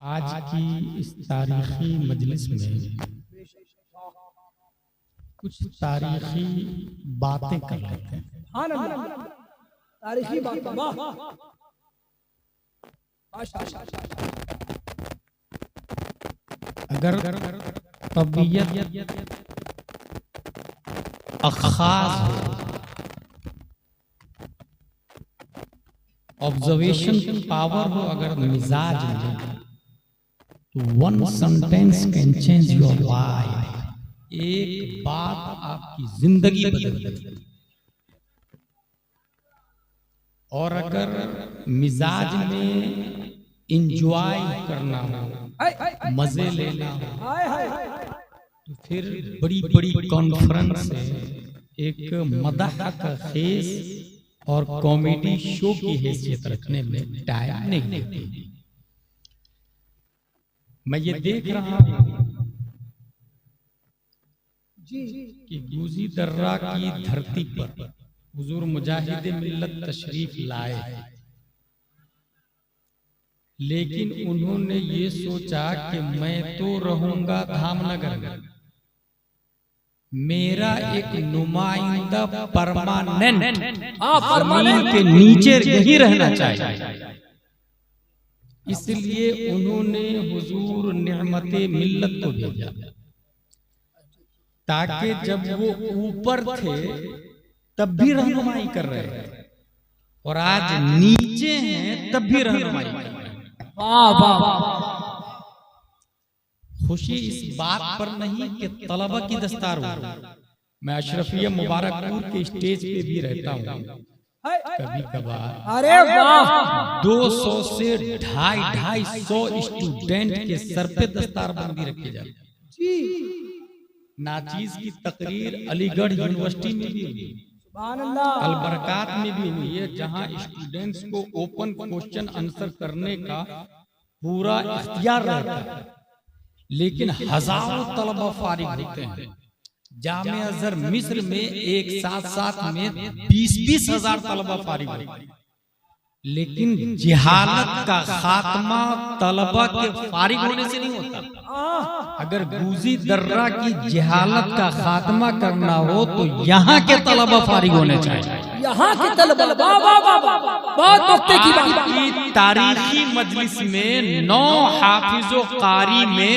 आज की इस तारीखी मजलिस में कुछ तारीखी बातें कर लेते हैं। तारीखी बात, वाह, अगर तबीयत अखाज हो, ऑब्जर्वेशन पावर हो, अगर मिजाज में, तो one sentence can change your life. एक बात आपकी जिंदगी बदल देती। और अगर मिजाज में इंजॉय करना हो, मजे लेना हो, तो फिर बड़ी बड़ी कॉन्फ्रेंस से एक मदह का खेस और कॉमेडी शो की हैसियत रखने में टाइम नहीं लगती। मैं ये देख रहा हूं कि गूजी दर्रा की धरती पर हुजूर मुजाहिद मिल्लत तशरीफ लाए, लेकिन उन्होंने ये सोचा कि मैं तो रहूंगा धामनगर में, मेरा एक नुमाइंदा परमानेंट जमीन के नीचे यही रहना चाहिए। इसलिए उन्होंने हुजूर निअमते मिल्लत को भेजा, ताकि जब वो ऊपर थे तब भी रहनुमाई कर रहे हैं, और आज नीचे हैं तब भी रहनुमाई कर रहे हैं। वाह वाह, खुशी इस बात पर नहीं कि तलबा की दस्तार हो। मैं अशरफिया मुबारकपुर के स्टेज पे भी रहता हूँ, कभी कभार अरे वाह, 200 से 250 स्टूडेंट के सर पे दस्तारबंदी रखी जाती है। नाचीज की तकरीर अलीगढ़ यूनिवर्सिटी में भी हुई, अलबरकात में भी हुई है, जहां स्टूडेंट्स को ओपन क्वेश्चन आंसर करने का पूरा इख्तियार रहता है, लेकिन हजारों तलबा फारिग होते हैं। जामिया अज़हर मिस्र में एक साथ में 20-20 हजार तलबा फारिग होते हैं, लेकिन जिहालत का खात्मा तलबा के फारिग होने से नहीं होता। अगर गूजी दर्रा की जिहालत का खात्मा करना हो तो यहाँ के तलबा फारिग होने चाहिए। यहाँ के तलबा, वाह वाह वाह, बहुत वक्त की बात की तारीखी मजलिस में 9 हाफिजो कारी में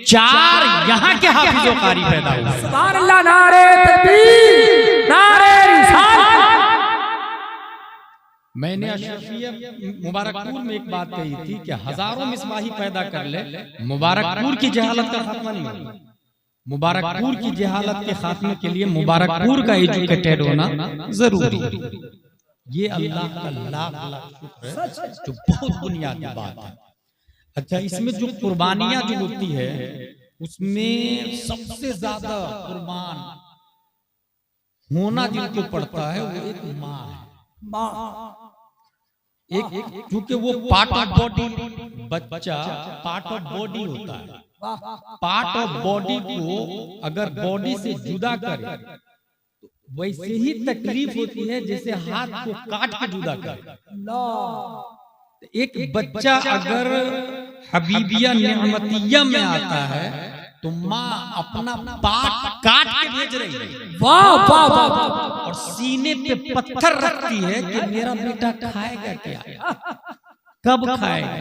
4 यहाँ के हाफिजो कारी पैदा हुए। सुभान अल्लाह, नारे तकबीर, नारे रिसालत। मैंने अशरफिया मुबारकपुर में एक बात कही थी कि हजारों मिसबाही पैदा कर ले, मुबारकपुर की जहालत का खात्मा नहीं होगा। मुबारकपुर की जहालत के खात्मे के लिए मुबारकपुर का एजुकेटेड होना जरूरी है। ये अल्लाह का लाख लाख शुक्र है, जो बहुत बुनियादी बात है। अच्छा, इसमें जो कुर्बानियां जो होती है, उसमें सबसे ज्यादा कुर्बान होना जिनको पड़ता है वो एक माँ है। एक क्योंकि वो पार्ट ऑफ बॉडी, बच्चा पार्ट ऑफ बॉडी होता है। पार्ट ऑफ बॉडी को अगर बॉडी से जुदा करे तो वैसे ही तकलीफ होती है जैसे हाथ को काट के जुदा करे। एक बच्चा अगर हबीबिया निअमतिया में आता है तो माँ अपना पार्ट काट के भेज रही है, वाह वाह वाह, और सीने पे पत्थर रखती है कि मेरा बेटा खाएगा क्या, कब खाएगा।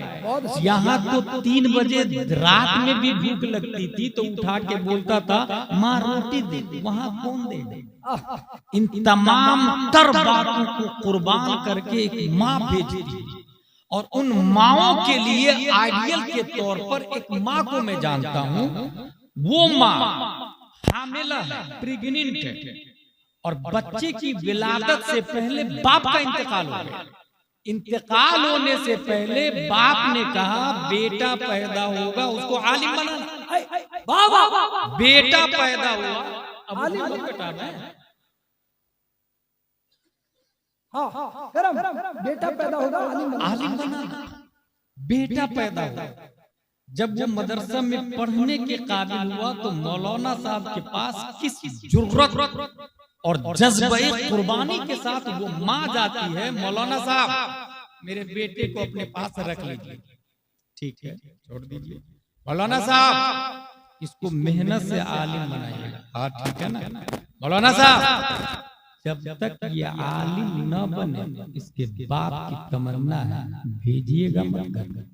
यहाँ तो 3 बजे रात में भी भूख लगती थी तो उठा के बोलता था माँ रोटी दे, वहां कौन दे। इन तमाम तर बातों को कुर्बान करके एक माँ भेजती है, और उन माओं के लिए आइडियल के तौर पर एक माँ को मैं जानता हूँ। वो माँ हामिला है, प्रेग्नेंट है, और बच्चे की विलादत से पहले बाप का इंतकाल हो गया। इंतकाल होने से पहले बाप ने कहा बेटा पैदा होगा उसको आलिम बनाना। वाह वाह, बेटा पैदा हुआ, अब आलिम कटाना है। हाँ, बेटा पैदा होगा, आलिम बनाना। बेटा पैदा हुआ, जब वो मदरसा में पढ़ने के काबिल हुआ तो मौलाना साहब के पास किस जुर्रत और जज्बे कुर्बानी के साथ वो माँ जाती है, मौलाना साहब मेरे बेटे को अपने पास रख लीजिए। ठीक है, छोड़ दीजिए। मौलाना साहब इसको मेहनत से आलिम बनाइएगा। हाँ ठीक है ना मौलाना साहब, जब तक ये आलिम न बने इसके बाप की तमन्ना है भेजिएगा मत घर।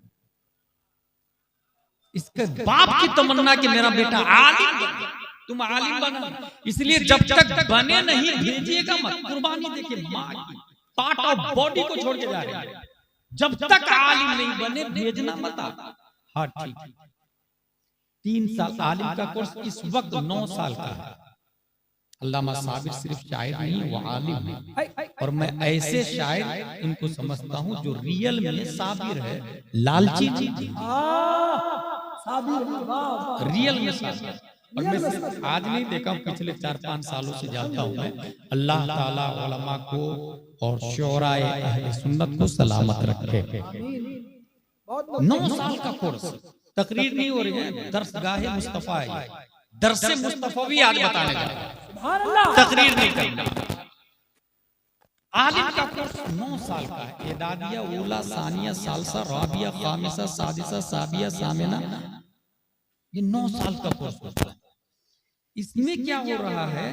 इसके बाप की तमन्ना कि मेरा बेटा आलिम बने, तुम आलिम बना, इसलिए जब तक बने नहीं भेजिएगा मत। कुर्बानी देखिए माँ की, पार्ट ऑफ बॉडी को छोड़ के जा रहे हैं। जब तक आलिम नहीं बने भेजना मत आप। हाँ ठीक है, 3 साल आलिम का कोर्स इस वक्त 9 साल का है। अल्लामा साबिर सिर्फ शायर नहीं, वो आलिम है। और मैं ऐसे शायर इनको समझता हूँ जो रियल में साबिर है, लालची नहीं, रियल में साबिर। और मैं सिर्फ आज नहीं देखा हूँ, पिछले 4-5 सालों से जाता हूँ मैं। अल्लाह ताला उलमा को और शोराए अहले सुन्नत को सलामत रखे। 9 साल का कोर्स, तकरीर नहीं हो रही है, दर्सगाहे मुस्तफा है, दरसे मुस्तफवी आज बताने जा रहे हैं, तकरीर नहीं करना। आलिम का कोर्स 9 साल का है। एदादिया, ऊला, सानिया, सालसा, राबिया, खामिसा, सादिसा, साबिया, सामिना, ये 9 साल का कोर्स होता है। इसमें क्या हो रहा है,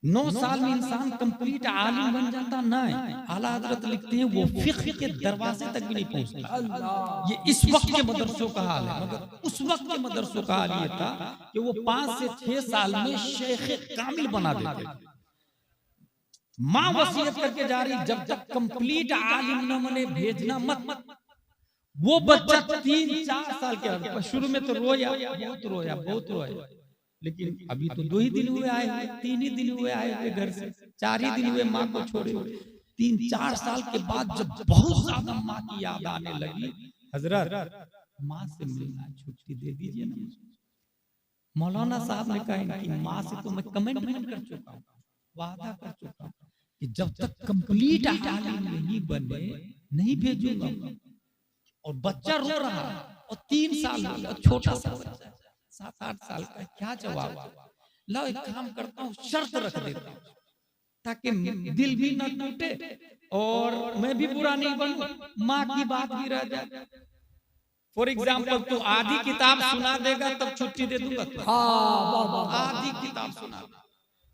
9 साल में इंसान कंप्लीट आलिम बन जाता नहीं। आला हजरत लिखते हैं वो फिक्र के दरवाजे तक भी नहीं पहुंचता। ये इस वक्त के मदरसों का हाल है, मगर उस वक्त के मदरसों का हाल ये था कि वो 5 से 6 साल में शेख कामिल बना देते थे। माँ वसीयत करके जा रही, जब तक कंप्लीट आलिम न बने भेजना मत। वो बच्चा 3-4 साल के, शुरू में तो रोया, बहुत रोया, लेकिन अभी तो 2 ही दिन हुए आए हुए, 3 ही दिन हुए आए हुए घर से, 4 ही दिन हुए माँ को छोड़े हुए। 3-4 साल के बाद जब बहुत ज्यादा माँ की याद आने लगी, हजरत माँ से मिलना, छुट्टी दे दीजिए ना मुझे। मौलाना साहब ने कहा कि माँ से तो मैं कमिटमेंट कर चुका हूँ, वादा कर चुका हूँ कि जब तक कंप्लीट आलिम नहीं बने नहीं भेजूंगा। और बच्चा रो रहा है, और 3 साल हो, छोटा सा 7-8 साल का, क्या जवाब? लो एक काम करता हूँ, शर्त रख देता हूँ ताकि दिल भी न टूटे और मैं भी बुरा नहीं बनूं, माँ की बात भी रह जाए। फॉर एग्जाम्पल तू आधी किताब सुना देगा तब छुट्टी दे दूंगा। आधी किताब सुना,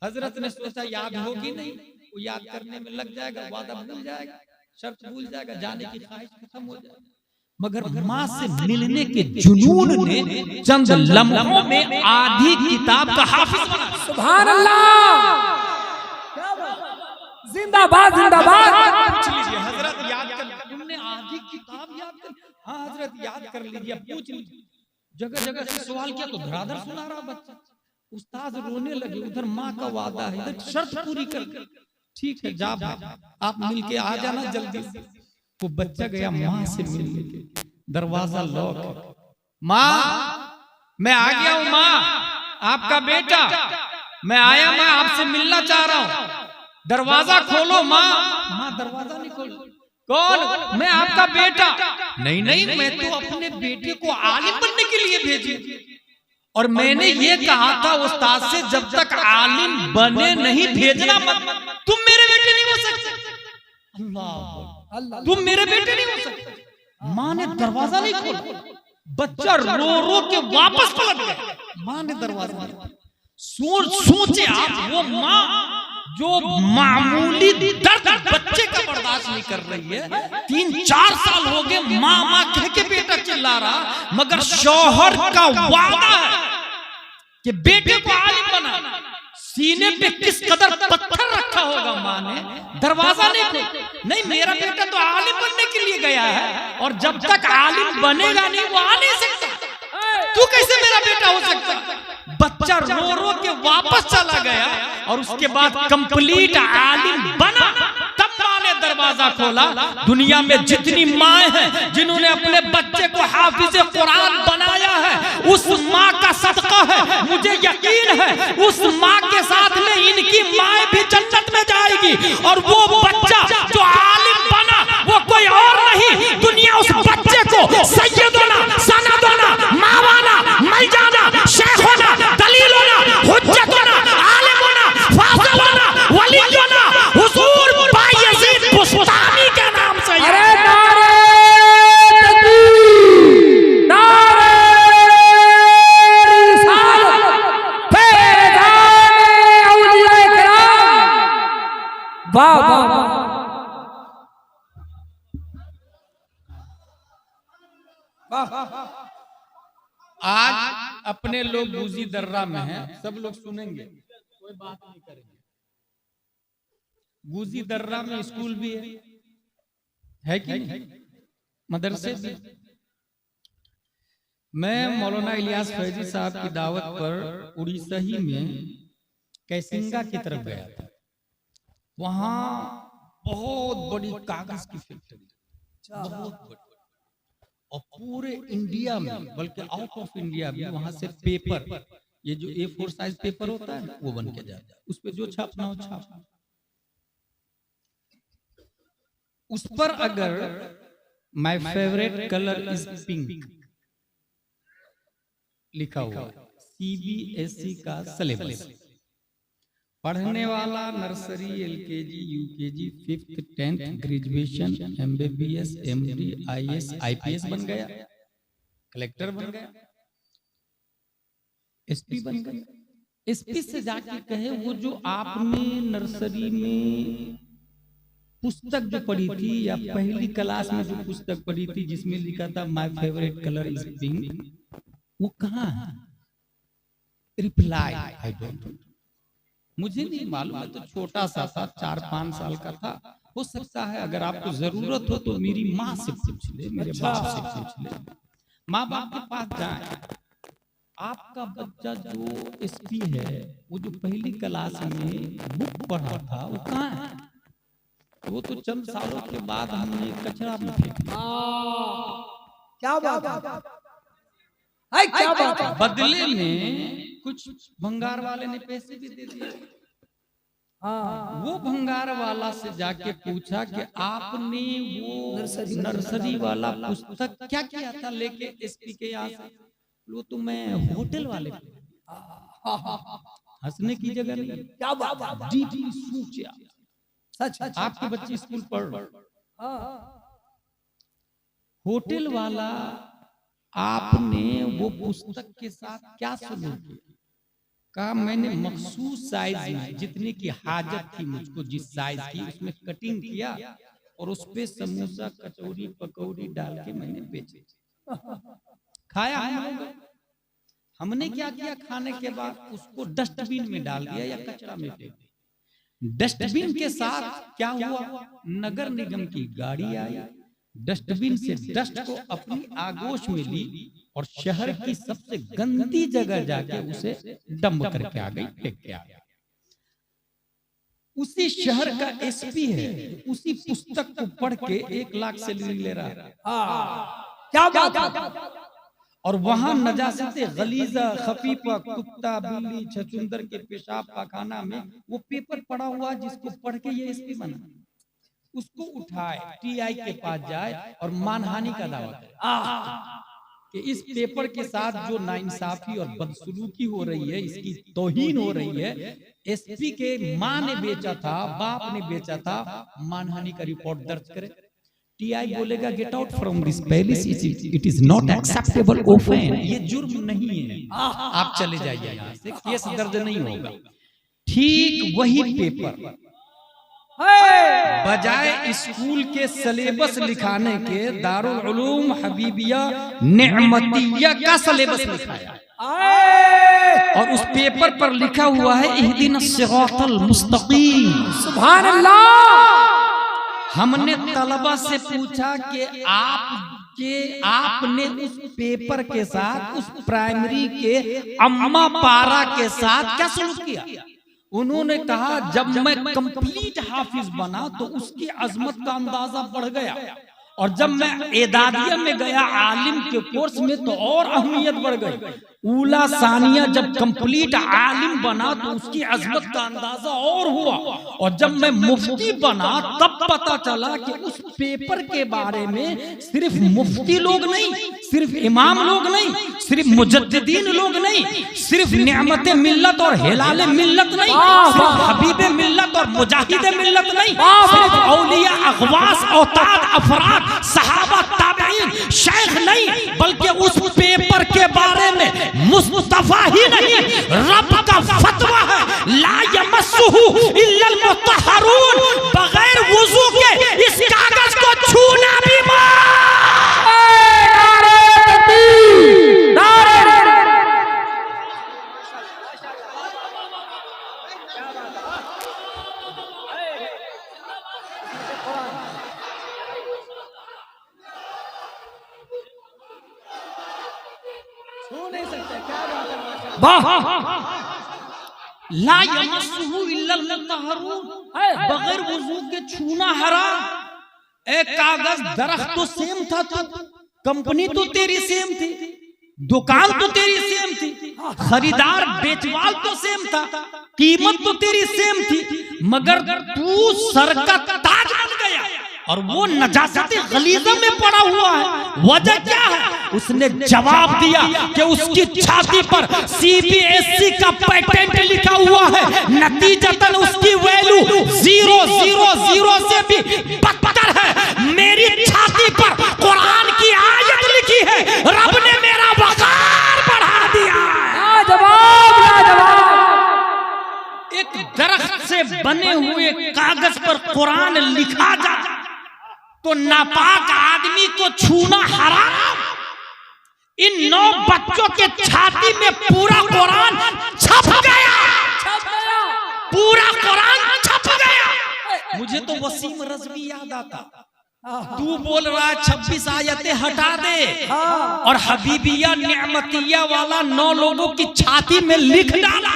हजरत ने सोचा याद होगी नहीं, वो याद करने में लग जाएगा, वादा भूल जाएगा, शर्त भूल जाएगा, जाने की ख्वाहिश खत्म हो जाएगी। मगर माँ से मिलने के जुनून ने चंद लम्हों में आधी किताब का हाफिज बना। सुभान अल्लाह, जिंदाबाद जिंदाबाद। पूछ लीजिए हजरत, याद कर, तुमने आधी किताब याद कर? हाँ हजरत याद कर लीजिए। पूछ लीजिए, जगह जगह से सवाल किया तो धराधर सुना रहा बच्चा। उस्ताद रोने लगे, उधर माँ का वादा है, इधर शर्त पूरी कर। ठीक है, जा आप मिल के आ जाना जल्दी से। वो बच्चा गया माँ से मिलने के, दरवाजा लॉक। माँ मैं आ गया हूँ, माँ आपका बेटा, मैं आया, मैं आपसे मिलना चाह रहा हूँ, दरवाजा खोलो माँ। माँ दरवाजा नहीं खोलो। कौन? मैं आपका बेटा। नहीं नहीं, मैं तो अपने बेटे को आलिम बनने के लिए भेजी, और मैंने ये कहा था उस्ताद से जब तक आलिम बने नहीं भेजना मत। तुम मेरे बेटे नहीं हो सकते, तुम मेरे बेटे नहीं हो सकते। माँ ने दरवाजा नहीं खोला, बच्चा रो रो के वापस पलट गया। माँ ने दरवाजा नहीं खोला। सोचे आप, वो माँ जो मामूली दर्द बच्चे का बर्दाश्त नहीं कर रही है, 3-4 साल हो गए माँ माँ कह के बेटा चिल्ला रहा, मगर शौहर का वादा है कि बेटे को आलिम बना। सीने पे किस कदर पत्थर रखा होगा माँ ने, दरवाजा नहीं खोला। नहीं, मेरा बेटा तो आलिम बनने के लिए गया है, और जब तक आलिम बनेगा नहीं वो आ नहीं सकता। तू कैसे मेरा बेटा हो सकता? बच्चा रो रो के वापस चला गया, और उसके बाद कंप्लीट आलिम बना। तब माँ ने दरवाजा खोला। दुनिया में जितनी माँ हैं जिन्होंने अपने बच्चे को हाफिज कुरान बनाया है, उस माँ का सदका है, मुझे यकीन है उस माँ के साथ में इनकी माँ भी जन्नत में जाएगी। और वो बच्चा जो आलिम बना वो कोई और नहीं, दुनिया उस बच्चे को सैयदोना, सनदोना, मावाना, मलजाना, शेखोना, दलीलोना, हुज्जतोना, आलिमोना, फाज़िलोना, वलीयोना, हुजूर बायजीद बुस्तामी के नाम से। अरे नारे तकबीर। आज अपने लोग बूजी दर्रा में हैं, सब लोग सुनेंगे, कोई बात नहीं करेंगे। बूजी दर्रा में स्कूल भी है कि नहीं? मदरसे भी। मैं मौलाना इलियास फैजी साहब की दावत पर उड़ीसा ही में कैसिंगा की तरफ गया था। वहां बहुत बड़ी कागज की फैक्ट्री, बहुत बड़ी, और पूरे इंडिया में बल्कि आउट ऑफ इंडिया भी वहां से पेपर, ये जो A4 साइज पेपर होता है वो बन के जाता है, उस पे जो छापना हो छापना। उस पर अगर my favourite colour is pink लिखा हुआ, CBSE का सिलेबस, पढ़ने वाला nursery, LKG, UKG, 5th 10th, graduation, MBBS, MD, IAS, IPS बन गया, कलेक्टर बन गया, SP बन गया। SP से जाके कहे वो जो आपने नर्सरी में पुस्तक जो पढ़ी थी या पहली क्लास में जो पुस्तक पढ़ी थी जिसमें लिखा था my favourite colour is pink, वो कहाँ है? रिप्लाई आई डोंट नो, मुझे नहीं मालूम, मैं तो छोटा सा था, 4-5 साल का था। हो सकता है अगर आपको जरूरत हो तो मेरी माँ से पूछ ले, मेरे बाप से पूछ ले, माँ बाप के पास जाए। आपका बच्चा जो SP है, वो जो पहली क्लास में बुक पढ़ा था वो कहाँ है? वो तो चंद सालों के बाद हमने कचरा में फेंक दिया। क्या बात है, क्या बात है। बदले में कुछ भंगार वाले ने पैसे भी दे दिए। वो भंगार वाला से जाके पूछा कि आपने वो नर्सरी वाला पुस्तक क्या किया था लेके SP के यहाँ से? वो तो मैं होटल वाले, हंसने की जगह नहीं, क्या बात, डीपली सोचा। सच, आपके बच्चे स्कूल पढ़ रहे, होटल वाला आपने वो पुस्तक के साथ क्या सलूक किया? कहा मैंने मखसूस साइज में जितने की हाजत थी मुझको, जिस साइज की, उसमें कटिंग किया और उस पे समोसा, कचौरी, पकौड़ी डाल के मैंने बेचे, खाया हम लोग। हमने क्या किया, खाने के बाद उसको डस्टबिन में डाल दिया या कचरा में फेंक दिया। डस्टबिन के साथ क्या हुआ, नगर निगम की गाड़ी आई, डस्टबिन से डस्ट को अपनी आगोश में ली और शहर की सबसे गंदी जगह जाके उसे डंप करके आ गई, फेंक के आ गई। उसी शहर का SP है, उसी पुस्तक को पढ़ के 1 लाख सैलरी ले रहा है। क्या बात। और वहां नजासते गलीजा, खफीफा, कुत्ता, बिल्ली, छछूंदर के पेशाब पाखाना में वो पेपर पड़ा हुआ जिसको पढ़ के ये SP बना, उसको उठाए TI के पास जाए और मानहानि का दावा करे कि इस पेपर के साथ जो नाइंसाफी और बदसलूकी हो रही है, इसकी तौहीन हो रही है, SP के माँ ने बेचा था, बाप ने बेचा था, मानहानि का रिपोर्ट दर्ज करे। TI बोलेगा get out from this palace, it is not acceptable offence, ये जुर्म नहीं है, आप चले जाइए यहाँ से, केस दर्ज नहीं होगा। ठीक वही पेपर बजाय स्कूल के सिलेबस लिखाने के दारुल उलूम हबीबिया नेमतिया का सिलेबस लिखाया और उस पेपर पर लिखा हुआ है इहदिनस सिरातल मुस्तकीम। सुभान अल्लाह। हमने तलबा से पूछा कि आपने उस पेपर के साथ, उस प्राइमरी के अम्मा पारा के साथ क्या सलूक किया? उन्होंने कहा जब मैं कंप्लीट हाफिज बना तो उसकी अजमत का अंदाजा बढ़ गया, और जब मैं एदादिया में गया आलिम के कोर्स में तो और अहमियत बढ़ गई। ऊला सानिया जब कंप्लीट आलिम बना तो उसकी अजमत का अंदाजा और हुआ, और जब मैं मुफ्ती बना तब पता चला कि उस पेपर के बारे में सिर्फ मुफ्ती लोग नहीं, सिर्फ इमाम लोग नहीं, सिर्फ मुजद्दिदीन लोग नहीं, सिर्फ नेमते मिल्लत और हिलाले मिल्लत नहीं, सिर्फ हबीबे मिल्लत और मुजाहिदे मिल्लत नहीं, सिर्फ औलिया, अगवास, औताद, अफराद, सहाबा, ताबईन, शेख नहीं, बल्कि उस पेपर के बारे में मुस्तफा ही नहीं रब का फतवा है, ला यमस्सुहु इल्लल मुत्तहरून, बगैर वुजू के इस कागज को छूना भी मार। छू नहीं सकते, क्या बात है। वाह, ला यमस्सुहु इल्लल मुतहहरून, बगैर वुजू के छूना हराम। एक कागज दरख्त तो सेम था, कंपनी तो तेरी सेम थी, दुकान तो तेरी सेम थी, खरीदार बेचवाल तो सेम था, कीमत तो तेरी सेम थी, मगर तू सर का ताज बन गया और वो नजासत गलीज़ा में पड़ा हुआ है। वजह क्या है? उसने जवाब दिया कि उसकी छाती पर CBSE का पेटेंट लिखा हुआ है, नतीजतन उसकी वैल्यू 000 से भी बदतर है। मेरी छाती पर कुरान की आयत लिखी है, रब ने मेरा वक़ार बढ़ा दिया। लाजवाब, लाजवाब। एक दरख्त से बने हुए कागज पर कुरान लिखा जाए तो नापाक आदमी को छूना हराम। इन 9 बच्चों के छाती में पूरा कुरान छप गया, पूरा कुरान छप गया। मुझे तो वसीम रज़वी याद आता। तू बोल रहा है 26 आयतें हटा दे, और हबीबिया निअमतिया वाला 9 लोगों की छाती में लिख डाला।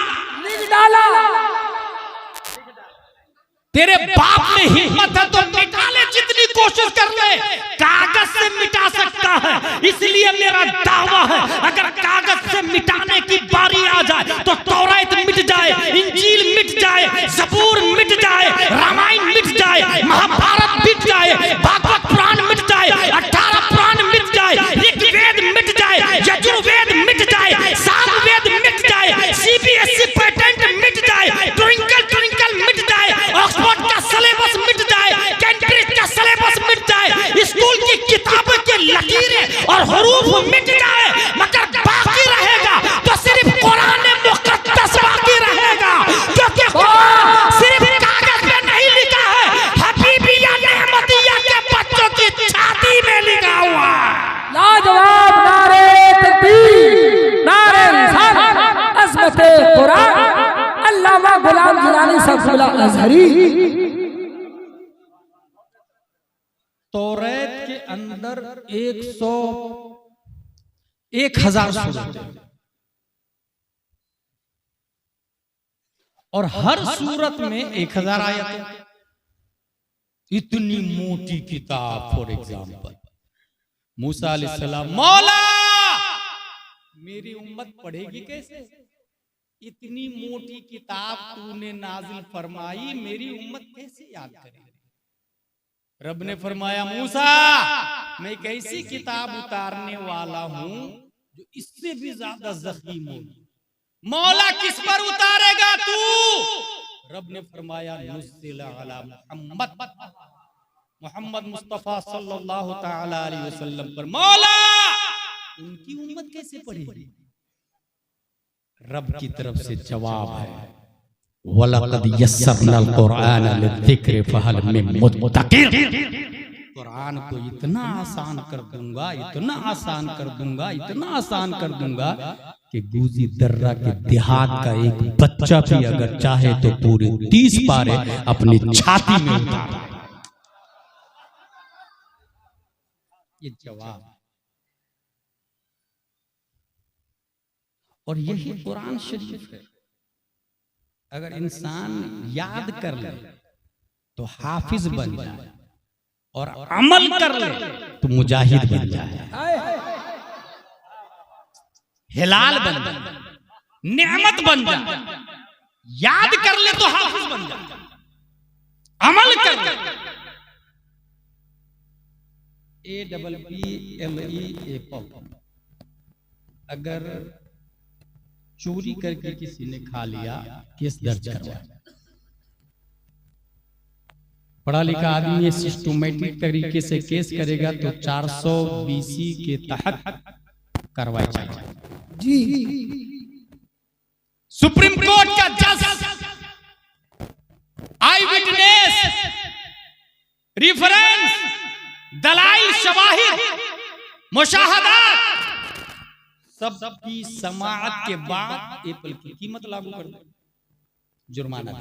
तेरे बाप में हिम्मत है तो मिटा ले, जितनी कोशिश कर ले, कागज से मिटा सकता है। इसलिए मेरा दावा है, अगर कागज से मिटाने की बारी आ जाए तो तौरात मिट जाए, इंजील मिट जाए, ज़बूर मिट जाए, रामायण मिट जाए, महाभारत मिट जाए, भागवत पुराण मिट जाए, 18 पुराण मिट जाए, ऋग्वेद मिट जाए, यजुर्वेद मिट जाए, सामवेद मिट जाए, CBSE पेटेंट मिट जाए, ट्विंकल ट्विंकल मिट जाए, ऑक्सफोर्ड का सिलेबस मिट जाए, कैम्ब्रिज का सिलेबस मिट जाए, स्कूल की किताबों की लकीरें और हरूफ मिट जाए, मगर बाकी रहेगा तो सिर्फ कुरान मुक़द्दस बाकी रहेगा, क्योंकि कुरान सिर्फ कागज में नहीं लिखा है, हबीबिया नेमतिया के बच्चों की छाती में लिखा हुआ है। लाजवाब, नारे तकबीर, नारे रिसालत, अज़मत कुरान, अल्लामा गुलाम जिलानी साहब अज़हरी। तौरात के अंदर 1000 सूरत और हर सूरत में 1000 आयत। इतनी मोटी किताब। फॉर एग्जाम्पल मूसा अलैहिस्सलाम, मौला मेरी उम्मत पढ़ेगी कैसे? इतनी मोटी किताब तूने नाजिल फरमाई, मेरी उम्मत कैसे याद करेगी? रब ने फरमाया, मूसा मैं एक ऐसी किताब उतारने वाला हूं जो इससे भी ज्यादा ज़ख़ीम होगी। मौला किस पर उतारेगा तू? रब ने फरमाया, नुज़्ज़िल अला मोहम्मद मुस्तफा सल्लल्लाहु तआला अलैहि वसल्लम पर। मौला उनकी उम्मत कैसे पढ़ेगी? रब की तरफ से जवाब है, वलक़द यस्सरनल कुरआन लिज़्ज़िक्रि फहल मिन मुद्दकिर। कुरान को इतना आसान कर दूंगा, इतना आसान कर दूंगा, इतना आसान कर दूंगा कि गूजी दर्रा के देहात का एक बच्चा भी अगर चाहे तो पूरे 30 पारे अपनी छाती में उतार। ये जवाब। और यही कुरान शरीफ है। अगर इंसान याद कर ले तो हाफिज बन जाए, और अमल कर ले तो मुजाहिद बन जाए, हिलाल बन जाए, नेमत बन जाए। याद कर ले तो हाफिज बन जाए, अमल कर ले। APPLE अगर चोरी करके किसी ने खा लिया, केस दर्ज करवा। पढ़ा लिखा आदमी सिस्टमैटिक तरीके से केस करेगा तो 420 के तहत कार्रवाई चाहिए जी। सुप्रीम कोर्ट का जज, आई विटनेस, रिफरेंस, दलाइल, शवाहिद, मुशाहदात सबकी समाअत के बाद एप्पल की कीमत लागू कर दो, जुर्माना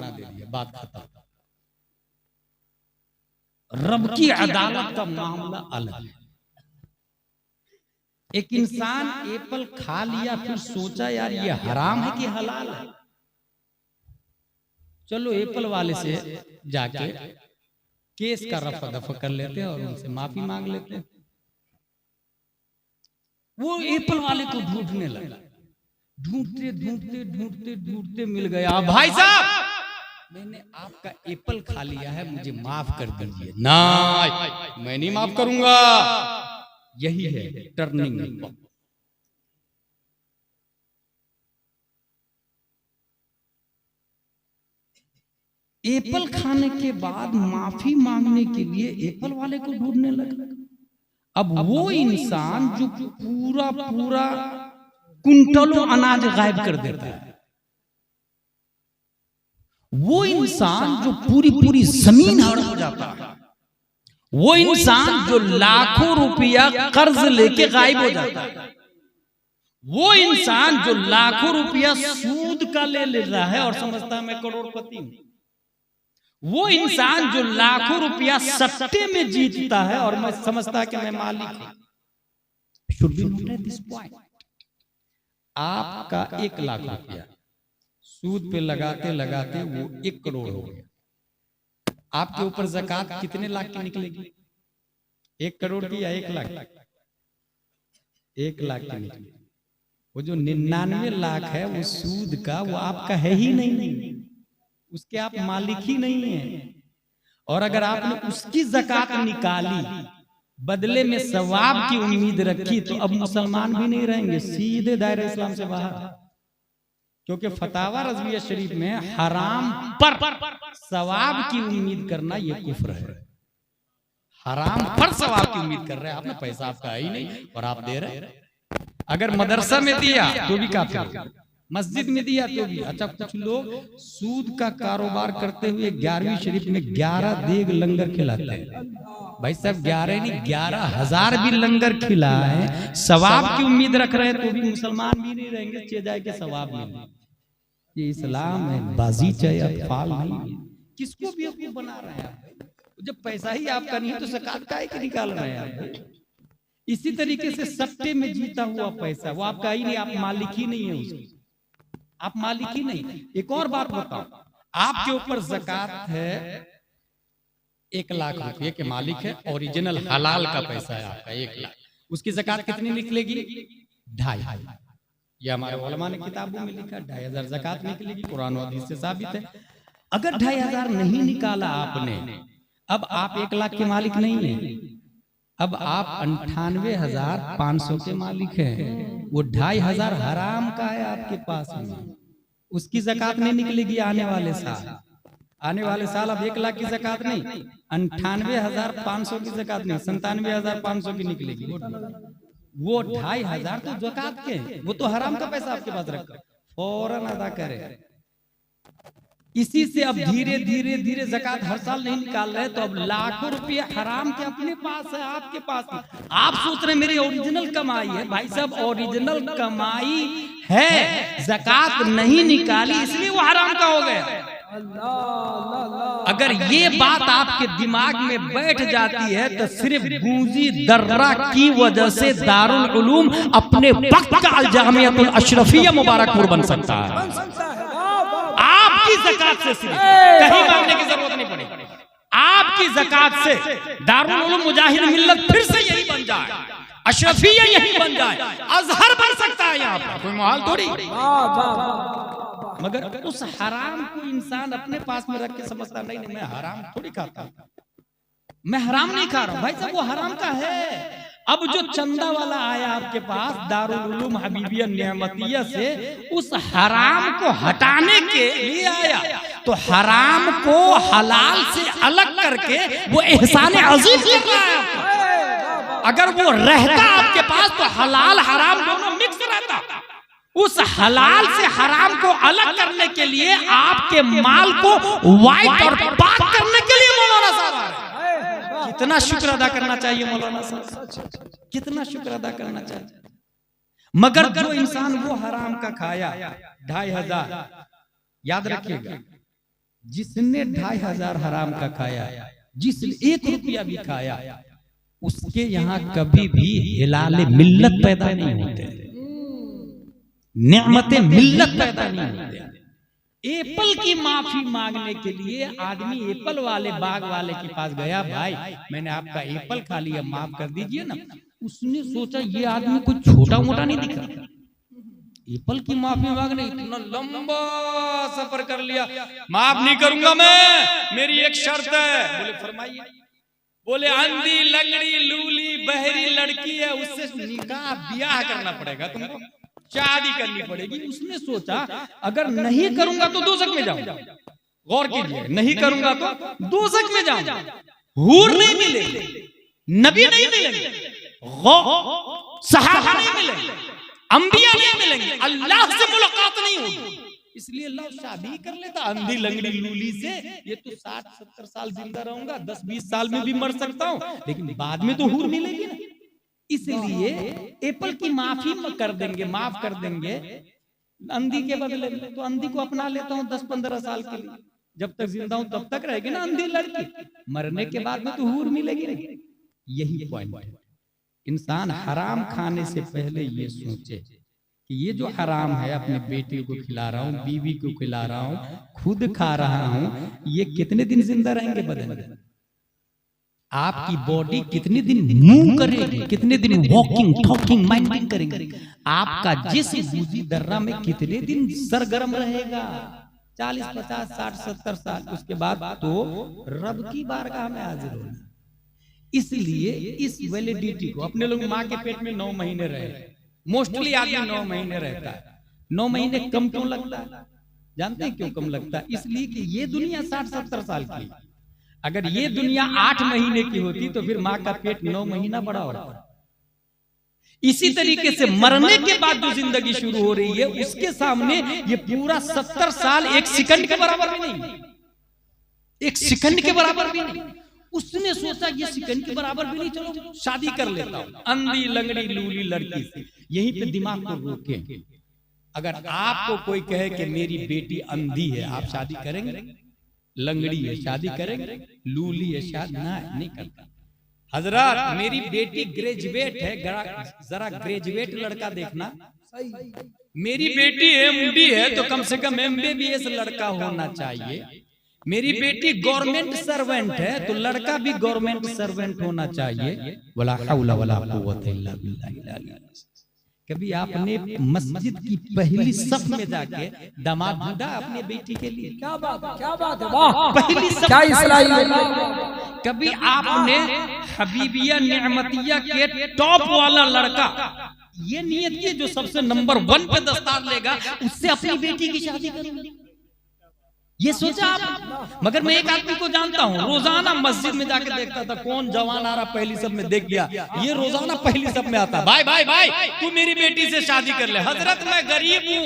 दे दिया, बात खत्म। रब की अदालत का मामला अलग है। एक इंसान एप्पल खा लिया, फिर सोचा यार ये हराम है कि हलाल है। चलो एप्पल वाले से जाके केस का रफा दफा कर लेते हैं और उनसे माफी मांग लेते हैं। वो एप्पल वाले को ढूंढने लगा, ढूंढते ढूंढते ढूंढते ढूंढते मिल गया। भाई साहब, मैंने आपका एप्पल खा लिया है, मुझे माफ कर दीजिए। ना, मैं नहीं माफ करूंगा। यही है टर्निंग पॉइंट। एप्पल खाने के बाद माफी मांगने के लिए एप्पल वाले को ढूंढने लगा। अब वो इंसान जो पूरा पूरा कुंटलों अनाज गायब कर देता है, वो इंसान जो पूरी पूरी जमीन हड़प जाता है, वो इंसान जो लाखों रुपया कर्ज लेके गायब हो जाता है, वो इंसान जो लाखों रुपया सूद का ले रहा है और समझता है मैं करोड़पति हूं, वो इंसान जो लाखों रुपया सट्टे में जीतता है और मैं समझता है कि मैं मालिक हूं। Should be note at this point. आपका 1 लाख रुपया सूद पे लगाते लगाते वो 1 करोड़ हो गया। आपके ऊपर ज़कात कितने लाख की निकलेगी? 1 करोड़ की या 1 लाख? 1 लाख की निकलेगी। वो जो 99 लाख है वो सूद का, वो आपका है ही नहीं, उसके आप मालिक ही नहीं है। और अगर आपने उसकी ज़कात निकाली, बदले में सवाब की उम्मीद रखी, तो अब मुसलमान भी नहीं रहेंगे, सीधे दायरे इस्लाम से बाहर। क्योंकि फतावा रज़विया शरीफ में हराम पर सवाब की उम्मीद करना यह कुफ्र है। हराम पर सवाब की उम्मीद कर रहे हैं, आपने पैसा आपका है ही नहीं और आप दे रहे हैं। अगर मदरसा में दिया तो भी काफिर, मस्जिद में दिया तो भी। अच्छा, कुछ लोग सूद का कारोबार करते हुए 11वीं शरीफ में 11 देग लंगर खिलाते हैं। भाई साहब, 11 नहीं 11,000 भी लंगर खिलाए, सवाब की उम्मीद रख रहे हैं, तो भी मुसलमान भी नहीं रहेंगे, चे जाए के सवाब मिले। ये इस्लाम है, बाजी चाहे फाल नहीं। किसको भी अपने बना रहे हैं? जब पैसा ही आपका नहीं है तो ज़कात काहे के निकाल रहे हैं आप? इसी तरीके से सट्टे में जीता हुआ पैसा वो आपका ही नहीं, आप मालिक ही नहीं है उसकी, आप मालिक ही नहीं। एक और बात बताओ, आपके ऊपर ज़कात है, 1 लाख रुपए के मालिक है, ओरिजिनल हलाल का पैसा है आपका 1 लाख, उसकी ज़कात कितनी निकलेगी? 2.5। ये हमारे उलमा ने किताबों में लिखा 2.5 ज़कात निकलेगी, कुरान और हदीस से साबित है। अगर 2.5 नहीं निकाला आपने, अब आप 1 लाख के मालिक नहीं है, अब आप 98,500 के मालिक हैं। वो 2.5 हराम का है आपके पास में, उसकी ज़कात नहीं निकलेगी आने वाले साल। आने वाले साल अब 1 लाख की ज़कात नहीं, 98,500 की ज़कात नहीं, 97,500 की निकलेगी। वो 2.5 तो ज़कात के, वो तो हराम का पैसा आपके पास रखा, फौरन अदा करे। इसी से अब धीरे धीरे धीरे ज़कात हर साल नहीं निकाल रहे, तो अब लाखों रुपये हराम के अपने पास है, आपके पास है। आप सोच रहे मेरी ओरिजिनल कमाई है। भाई साहब, ओरिजिनल कमाई है, ज़कात नहीं निकाली इसलिए वो हराम का हो गया। अगर ये बात आपके दिमाग में बैठ जाती है तो सिर्फ गूंजी दर्रा की वजह से दारुल उलूम अपने वक्त का अल जामियतुल अशरफिया मुबारकपुर बन सकता है। आपकी ज़कात से सिर्फ कहीं मांगने की जरूरत नहीं पड़ेगी। आपकी ज़कात से दारुल उलूम मुजाहिद मिल्लत फिर से यही बन जाए, अशरफिया यही बन जाए, अजहर बन सकता है। यहाँ पर कोई माहौल थोड़ी। मगर उस हराम को इंसान अपने पास में रख के समझता नहीं, मैं हराम थोड़ी खाता, मैं हराम नहीं खा रहा हूं। भाई साहब, वो हराम का है। अब जो चंदा वाला आया आपके पास दारुल उलूम हबीबिया नेमतिया से, उस हराम को हटाने के लिए आया, तो हराम को हलाल से अलग करके वो एहसान अजीम कर रहा है। अगर वो रहता आपके पास तो हलाल हराम दोनों मिक्स रहता। उस हलाल से हराम को अलग करने के लिए आपके माल को वाइट और पाक करने के लिए मौलाना साहब, कितना शुक्र अदा करना चाहिए मौलाना साहब, कितना शुक्र अदा करना चाहिए। मगर जो इंसान वो हराम का खाया 2.5, याद रखिएगा, जिसने 2.5 हराम का खाया, जिसने 1 रुपया भी खाया, उसके यहाँ कभी भी हिलाले मिल्लत पैदा नहीं होते, नेमते मिल्लत पैदा नहीं होते। एप्पल की माफी मांगने के लिए आदमी एप्पल वाले बाग वाले के पास गया, भाई मैंने आपका एप्पल खा लिया, माफ कर दीजिए ना। उसने सोचा ये आदमी कुछ छोटा मोटा नहीं दिखा, एप्पल की माफी मांगने इतना लंबा सफर कर लिया। माफ नहीं करूंगा मैं, मेरी एक शर्त है। बोले फरमाइए। बोले अंधी लंगड़ी लूली बहरी लड़की है, उससे निकाह ब्याह करना पड़ेगा, तुमको शादी करनी पड़ेगी। उसने सोचा अगर नहीं करूंगा तो दोज़ख में जाऊंगा। गौर कीजिए, नहीं करूंगा तो दोज़ख में जाऊंगा, हूर नहीं मिलेंगे, नबी नहीं मिलेंगे, सहाबा नहीं मिलेंगे, अंबिया नहीं मिलेंगे, अल्लाह से मुलाकात नहीं होगी। इसलिए अल्लाह शादी कर लेता अंधी लंगड़ी लूली से। ये तो 60-70 साल जिंदा रहूंगा, 10-20 साल में भी मर सकता हूँ, लेकिन बाद में तो हूर मिलेगी ना। इसलिए एप्पल की माफी कर देंगे, माफ कर देंगे अंधी के बदले में। तो अंधी को अपना लेता हूँ 10-15 साल के लिए, जब तक जिंदा हूं तब तक रहेगी ना अंधी लड़की, मरने के बाद में तो हूर मिलेगी नहीं। यही पॉइंट है। इंसान हराम खाने से पहले ये सोचे कि ये जो हराम है, अपने बेटे को खिला रहा हूँ, बीवी को खिला रहा हूँ, खुद खा रहा हूँ, ये कितने दिन जिंदा रहेंगे बदन में? आपकी बॉडी कितने दिन मूव करेगी, कितने दिन वॉकिंग टॉकिंग माइंडिंग करेंगे? आपका जिस्म बूझी दर्रा में कितने दिन सरगर्म रहेगा? 40, 50, 60, 70 साल। उसके बाद तो रब की बारगाह में हाजिर होना। इसलिए इस वैलिडिटी को, अपने लोग माँ के पेट में 9 महीने रहे, मोस्टली आदमी 9 महीने रहता है। 9 महीने कम क्यों लगता है? जानते हैं क्यों कम लगता है? इसलिए कि ये दुनिया 60-70 साल की। अगर ये दुनिया 8 महीने की होती तो फिर माँ का पेट 9 महीना बड़ा होता। इसी तरीके से मरने के बाद जो जिंदगी शुरू हो रही है, उसके सामने ये पूरा 70 साल 1 सेकंड के बराबर भी नहीं, 1 सेकंड के बराबर भी नहीं। उसने सोचा ये सेकंड के बराबर भी नहीं, चलो शादी कर लेता हूं अंधी लंगड़ी लूली लड़की से। यहीं पे दिमाग को रोके। अगर आपको कोई कहे कि मेरी बेटी अंधी है, आप शादी करेंगे? लंगड़ी है, शादी करेंगे? लूली है, शादी नहीं करता। हजरत मेरी बेटी ग्रेजुएट है, जरा ग्रेजुएट लड़का देखना। मेरी बेटी एमडी है तो कम से कम एमबीबीएस लड़का होना चाहिए। मेरी बेटी गवर्नमेंट सर्वेंट है तो लड़का भी गवर्नमेंट सर्वेंट होना चाहिए। वला हौला वला कुव्वता इल्ला बिल्लाह। कभी आपने मस्जिद की पहली सफ में जाके दामाद ढूंढा अपने बेटी के लिए? क्या बात है, वाह, पहली सफ क्या इस्लाही है। कभी आपने हबीबिया नेमतिया के टॉप वाला लड़का, ये नियत की जो सबसे नंबर 1 पे दस्तार लेगा, उससे अपनी बेटी की शादी करेंगे? ये सोचा आप? मगर मैं एक आदमी को जानता हूँ, रोजाना मस्जिद में जाके देखता था कौन जवान आ रहा, पहली सब में देख लिया, ये रोजाना पहली सब में आता। भाई भाई भाई तू मेरी बेटी से शादी कर ले। हजरत मैं गरीब हूँ।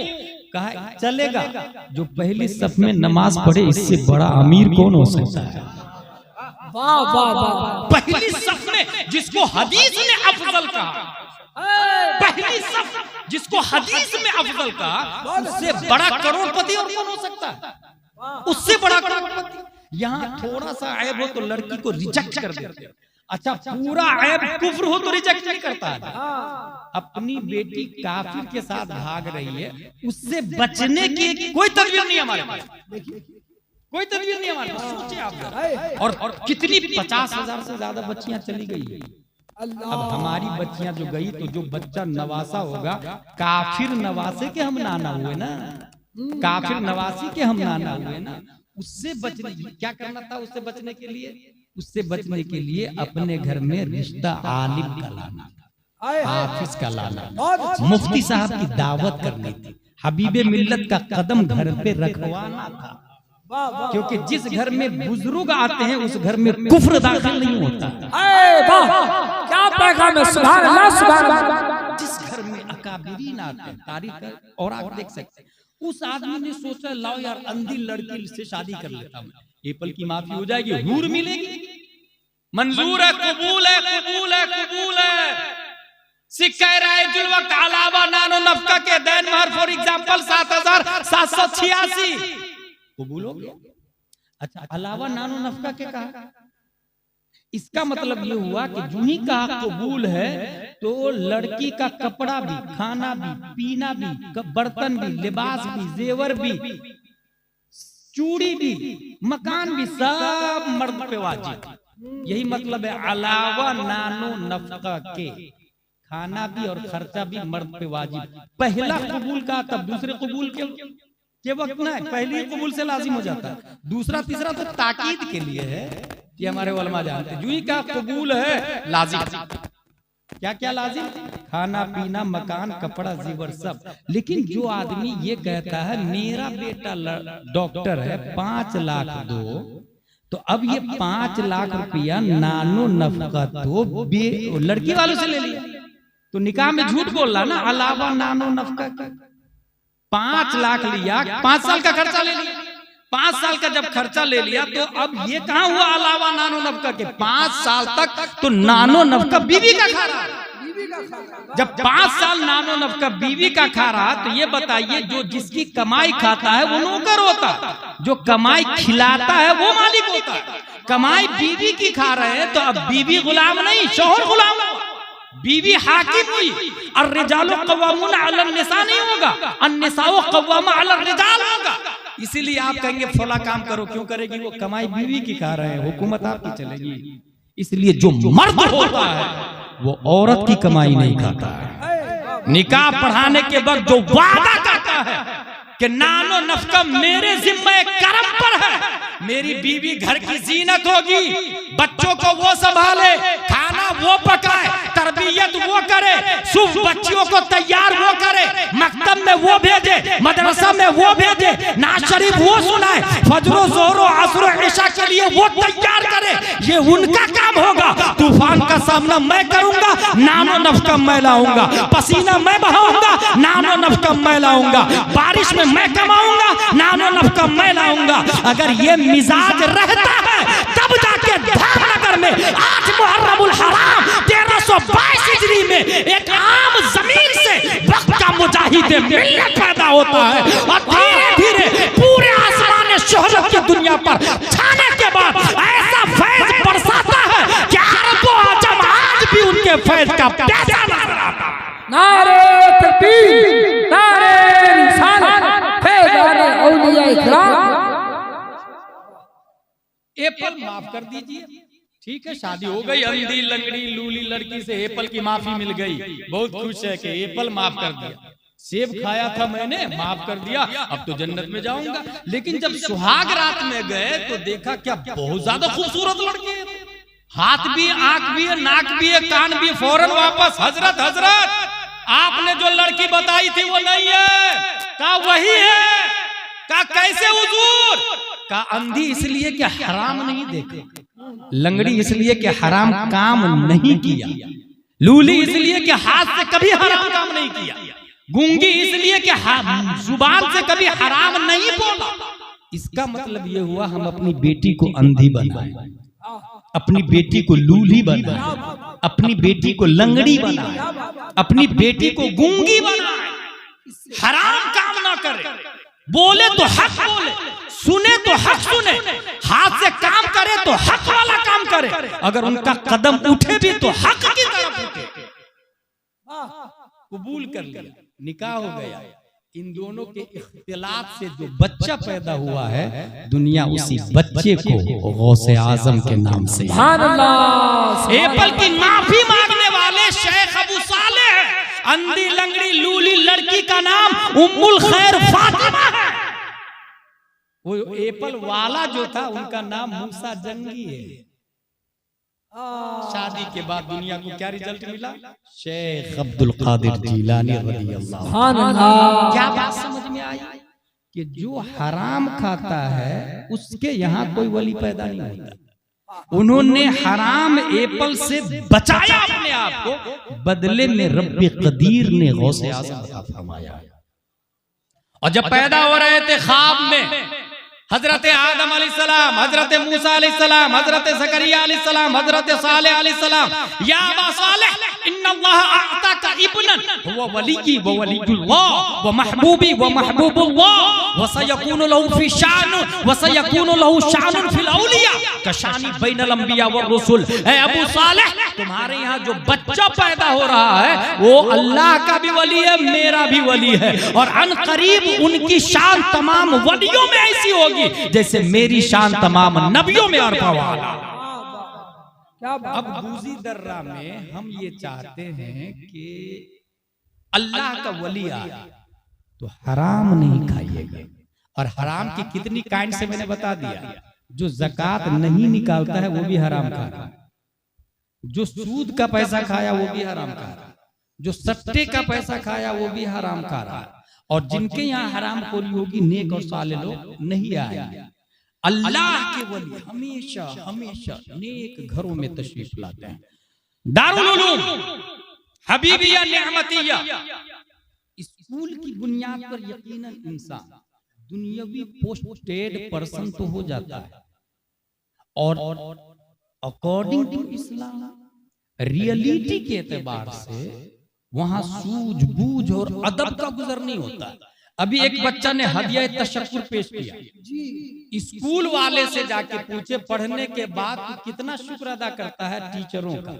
कहा चलेगा, जो पहली सब में नमाज पढ़े इससे बड़ा अमीर कौन हो सकता है? वाह वाह वाह। पहली सब में जिसको हदीस ने अफजल कहा, पहली सब जिसको हदीस में अफजल कहा, उससे बड़ा करोड़पति और कौन हो सकता है? उससे बड़ा करोड़पति। यहाँ थोड़ा सा ऐब हो तो लड़की को रिजेक्ट कर देते। अच्छा पूरा ऐब कुफ्र हो तो रिजेक्ट नहीं करता है। अपनी बेटी काफिर के साथ भाग रही है, उससे बचने की कोई तदबीर नहीं हमारे पास, कोई तदबीर नहीं हमारे पास। सोचिए आप। और कितनी 50,000 से ज्यादा बच्चियां चली गई है। अब हमारी बच्चियां जो गई तो जो बच्चा नवासा होगा, काफिर नवासे के हम नाना हुए ना, काफिर नवासी के हम नाना हुए ना। उससे बचने क्या करना था? उससे बचने के लिए, उससे बचने के लिए अपने घर में रिश्ता आलिम का लाना, हाफिज का लाना, मुफ्ती साहब की दावत करनी थी, हबीबे मिल्लत का कदम घर पे रखवाना था। क्योंकि जिस घर में बुजुर्ग आते हैं उस घर में कुफ्र दाखिल नहीं होता। क्या पैगाम है, सुभान अल्लाह सुभान अल्लाह। जिस घर में अकाबिरीन आते हैं, तारीख और आप देख सकते हैं, उस आदमी ने सोचा लाओ यार अंधी लड़की से शादी कर लेता हूं, एप्पल की माफी हो जाएगी, हूर मिलेगी, मंजूर है, कबूल है, कबूल है, कबूल है। सिक्का राय जुल वक्त अलावा नानो नफका के दैन महर फॉर एग्जांपल 7,786 कबूल हो गया। अच्छा अलावा नानो नफका के कहा, इसका मतलब ये हुआ कि जो ही का कबूल है तो लड़की का कपड़ा भी, खाना भी, पीना भी, बर्तन भी, लिबास भी, जेवर भी, चूड़ी भी, मकान भी, सब मर्द पे वाजिब। यही मतलब है अलावा नानो नफका के, खाना भी और खर्चा भी मर्द पे वाजिब। पहला कबूल का तब दूसरे कबूल के वक्त ना, पहले कबूल से लाजिम हो जाता है, दूसरा तीसरा तो ताकीद के लिए है। ये हमारे उलमा जानते हैं, जो ही का कबूल है लाजिम। क्या क्या लाजिम? खाना पीना, मकान, कपड़ा, जेवर सब। लेकिन जो आदमी ये कहता है मेरा बेटा डॉक्टर है, 5 लाख दो, तो अब ये 5 लाख रुपया नानो नफका तो लड़की वालों से ले लिया, तो निकाह में झूठ बोल रहा ना। अलावा नानो नफका 5 लाख लिया, 5 साल का खर्चा ले लिया। 5 साल का जब खर्चा ले लिया तो अब ये कहां हुआ अलावा नानो नफका के? 5 साल तक तो नानो नफका बीवी का खा रहा। जब 5 साल नानो नफका बीवी का खा रहा, तो ये बताइए जो जिसकी कमाई खाता है वो नौकर होता, जो कमाई खिलाता है वो मालिक होता। कमाई बीवी की खा रहे हैं तो अब बीवी गुलाम नहीं, शौहर गुलाम हो, बीवी हाकिम हुई। और रिजालो कव्वामुन अला निसा नहीं होगा, अन्निसाओ कव्वामा अला रिजाल होगा। इसीलिए आप कहेंगे फला काम करो, क्यों करेगी वो? कमाई बीवी की खा रहे हैं, हुकूमत आपकी चलेगी। इसलिए जो मर्द होता है वो औरत की कमाई नहीं खाता है। निकाह पढ़ाने के वक्त जो वादा करता है कि नानो नफका मेरे जिम्मे करम पर है, मेरी बीवी घर की जीनत होगी, बच्चों को वो संभाले, खाना वो पकाए, तरबियत वो करे, सुबह बच्चियों को तैयार वो करे, मकतब में वो भेजे, मदरसा में वो भेजे, नाज शरीफ वो सुनाए, फजरो जोहरो असरो इशा के लिए वो तैयार करे। ये उनका काम होगा। तूफान का सामना मैं करूंगा, नानो नफका मैं लाऊंगा, पसीना मैं बहाऊंगा, नानो नफका मैं लाऊंगा, बारिश में मैं कमाऊंगा, नानो नफका मैं लाऊंगा। अगर ये मिजाज रहता है तब जाके धामनगर में 8 मुहर्रमुल हराम 1322 हिजरी में एक आम जमीन से वक्त का मुजाहिद मिल्लत पैदा होता है, और धीरे धीरे पूरे आसमान शोहरत की दुनिया पर छाने के बाद ऐसा फैज बरसाता है कि अरब व अजम आज भी उनके फैज का प्यासा नजर आता है। नारे तकबीर, नारे रिसालत, फैज़ाने औलिया इकराम। एप्पल माफ कर दीजिए, ठीक है, शादी हो गई, अंधी लंगड़ी लूली लड़की से एप्पल की माफी मिल गई, बहुत खुश है कि एप्पल माफ कर दिया। सेब खाया था मैंने, माफ कर दिया, अब तो जन्नत में जाऊंगा। लेकिन जब सुहाग रात में गए तो देखा क्या बहुत ज्यादा खूबसूरत लड़की है, हाथ भी, आंख भी, नाक भी, कान भी। फौरन वापस, हजरत हजरत आपने जो लड़की बताई थी वो नहीं है। कहा वही है। कहा कैसे हुजूर? कहा अंधी इसलिए कि हराम नहीं देखा, लंगड़ी इसलिए कि हराम काम नहीं किया, लूली इसलिए कि हाथ से कभी हराम काम नहीं किया, गूंगी इसलिए कि जुबान से कभी हराम नहीं बोला। इसका मतलब ये हुआ हम अपनी बेटी को अंधी बनाए, अपनी बेटी को लूली बनाए, अपनी बेटी को लंगड़ी बनाए, अपनी बेटी को गूंगी बनाए। हराम काम ना करे, बोले तो हक बोले, सुने तो हक सुने, हाथ से काम करे तो हक वाला काम करे, अगर उनका कदम उठे भी तो हक की तरफ उठे। कबूल कर लिया, निकाह हो गया। इन दोनों के इख्तिलाफ से जो बच्चा पैदा हुआ है, दुनिया उसी बच्चे को गौसे आजम के नाम से, एप्पल की माफी मांगने वाले शेख अबू साले हैं। अंधी लंगड़ी लूली लड़की का नाम उम्मुल खैर फातिमा है। वो एप्पल वाला जो था उनका नाम मूसा जंगी है। शादी के बाद दुनिया को क्या रिजल्ट मिला? शेख अब्दुल कादिर जिलानी रज़ियल्लाहु अन्हु। क्या बात समझ में आई कि जो हराम खाता है उसके यहाँ कोई वली पैदा नहीं होता। उन्होंने हराम एप्पल से बचाया अपने आप को, बदले में रब्बे कदीर ने गौसे आज़म अता फरमाया। और जब पैदा हो रहे थे ख्वाब में हजरत आदम अलैहिस्सलाम, हजरत मूसा अलैहिस्सलाम, हजरत ज़करिया अलैहिस्सलाम, हजरत सालेह अलैहिस्सलाम, या अबा सालेह इन्नल्लाह अअताका इब्नन हुवा वली व वलीयुल्लाह व महबूबी व महबूबुल्लाह व सयकूनु लहू फी शान व सयकूनु लहू शानुन फिल औलिया कशानी बैनल अंबिया व रसूल। ए अबू सालेह, तुम्हारे यहाँ जो बच्चा पैदा हो रहा है वो अल्लाह का भी वली है, मेरा भी वली है, और अनकरीब उनकी शान तमाम वलियों में ऐसी होगी जैसे मेरी शान तमाम नबियों में अरफा वाला। अब बूजी दर्रा में हम ये चाहते हैं कि अल्लाह का वली आए तो हराम नहीं खाइएगा, और हराम की कितनी काइंड से मैंने बता दिया। जो ज़कात नहीं निकालता है वो भी हराम खा रहा है, जो सूद का पैसा खाया वो भी हराम खा रहा है, जो सट्टे का पैसा खाया वो भी हराम खा रहा है, और जिनके यहाँ हराम खोरी होगी नेक और साले लोग नहीं आएंगे। अल्लाह के वली हमेशा हमेशा नेक घरों में तशरीफ लाते हैं। दारुल उलूम हबीबिया नेमतिया स्कूल की बुनियाद पर यकीनन इंसान दुनियावी पोस्टेड पर्सन तो हो जाता है, और अकॉर्डिंग टू इस्लाम रियलिटी के एतबार से वहां सूझबूझ और अदब का गुजर नहीं होता है। अभी एक बच्चा ने हदिया तशक्कुर पेश किया, स्कूल वाले से जाके पूछे पढ़ने के बाद कितना शुक्र अदा करता है टीचरों का,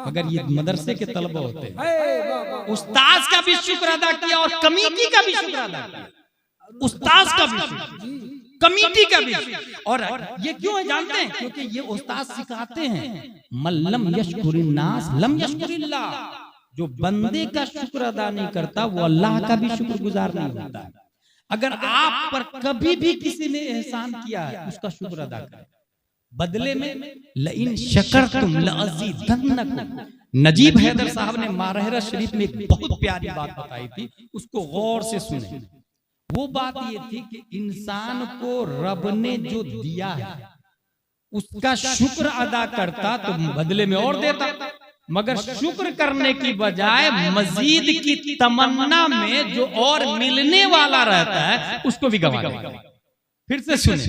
अगर ये मदरसे के तलबा होते हैं। उस्ताद का भी शुक्र अदा किया और कमेटी का भी शुक्र अदा किया, उस्ताद का भी, कमेटी का भी। और ये क्यों है जानते हैं? क्योंकि ये उस्ताद सिखाते हैं मल्लम यशकुरिन्नास लम यशकुरिल्लाह, जो बंदे का शुक्र अदा नहीं करता वो अल्लाह का भी शुक्रगुजार नहीं होता है। अगर आप पर कभी भी किसी ने एहसान किया है उसका शुक्र अदा करें, बदले में लइन शकरतुम लअज़ीदन्नकुम। नजीब हैदर साहब ने मारहरा शरीफ में एक बहुत प्यारी बात बताई थी, उसको गौर से सुने। वो बात ये थी कि इंसान को रब ने जो दिया है उसका शुक्र अदा करता तो बदले में और देता, मगर शुक्र करने की बजाय मजीद की तमन्ना में जो और मिलने वाला रहता है उसको भी गंवा देगा। फिर से सुने,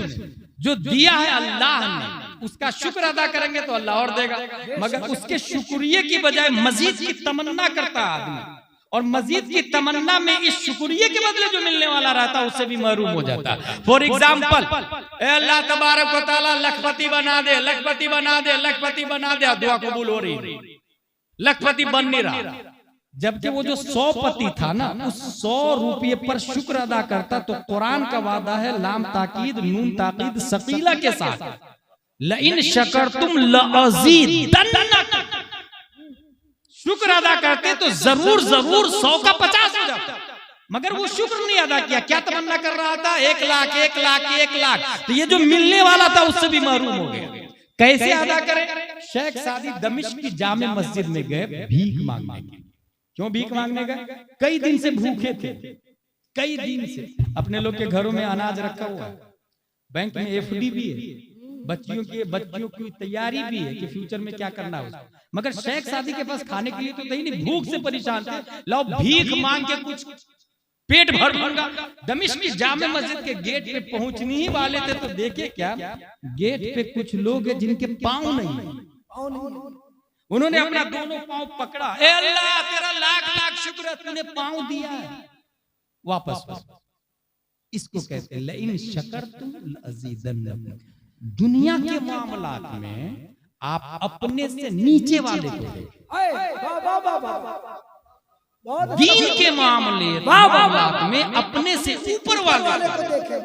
जो दिया है अल्लाह ने उसका शुक्र अदा करेंगे तो अल्लाह और देगा, मगर उसके शुक्रिया की बजाय मजीद की तमन्ना करता आदमी, और मजीद की तमन्ना में इस शुक्रिया के बदले जो मिलने वाला रहता है उससे भी महरूम हो जाता है। फॉर एग्जाम्पल, अल्लाह तबारक व तआला लखपति बना दे, लखपति बना दे, लखपति बना दे, दुआ कबूल हो रही, लखपति बन नहीं रहा, जबकि वो जो 100 पति था ना उस 100 रुपये पर शुक्र अदा करता तो कुरान का वादा है लाम ताकीद नून ताकीद सकीला के साथ, लइन शकरतुम लअज़ीदन्नकुम, शुक्र अदा करते तो जरूर जरूर 100 का 50 हो जाता, मगर वो शुक्र नहीं अदा किया। क्या तमन्ना कर रहा था? 1 लाख 1 लाख 1 लाख, तो ये जो मिलने वाला था उससे भी महरूम हो गया। कैसे अदा करें? शेख सादी दमिश्क की जामे मस्जिद में गए भीख मांगने के। क्यों भीख मांगने गए? कई दिन से भूखे थे, कई दिन से अपने लोग के घरों में अनाज रखा हुआ, बैंक में एफडी भी है, बच्चियों की तैयारी भी है कि फ्यूचर में क्या करना है उसको, मगर शेख सादी के पास खाने के लिए तो नहीं, भूख से परेशान थे। लो भीख मांग के कुछ पेट भर लूंगा। दमिश्क की जामे मस्जिद के गेट पे पहुंचने ही वाले थे तो देखे क्या, गेट पे कुछ लोग हैं जिनके पांव नहीं है। उन्होंने अपना दोनों पांव पकड़ा, ए अल्लाह तेरा लाख लाख शुक्र है तूने पांव दिया है, वापस। इसको कहते हैं लइन शकरतुम लअज़ीदन्नकुम। दुनिया के मामलात में आप अपने से नीचे वाले को देखें, दीन के मामले में अपने से ऊपर वाले को देखें।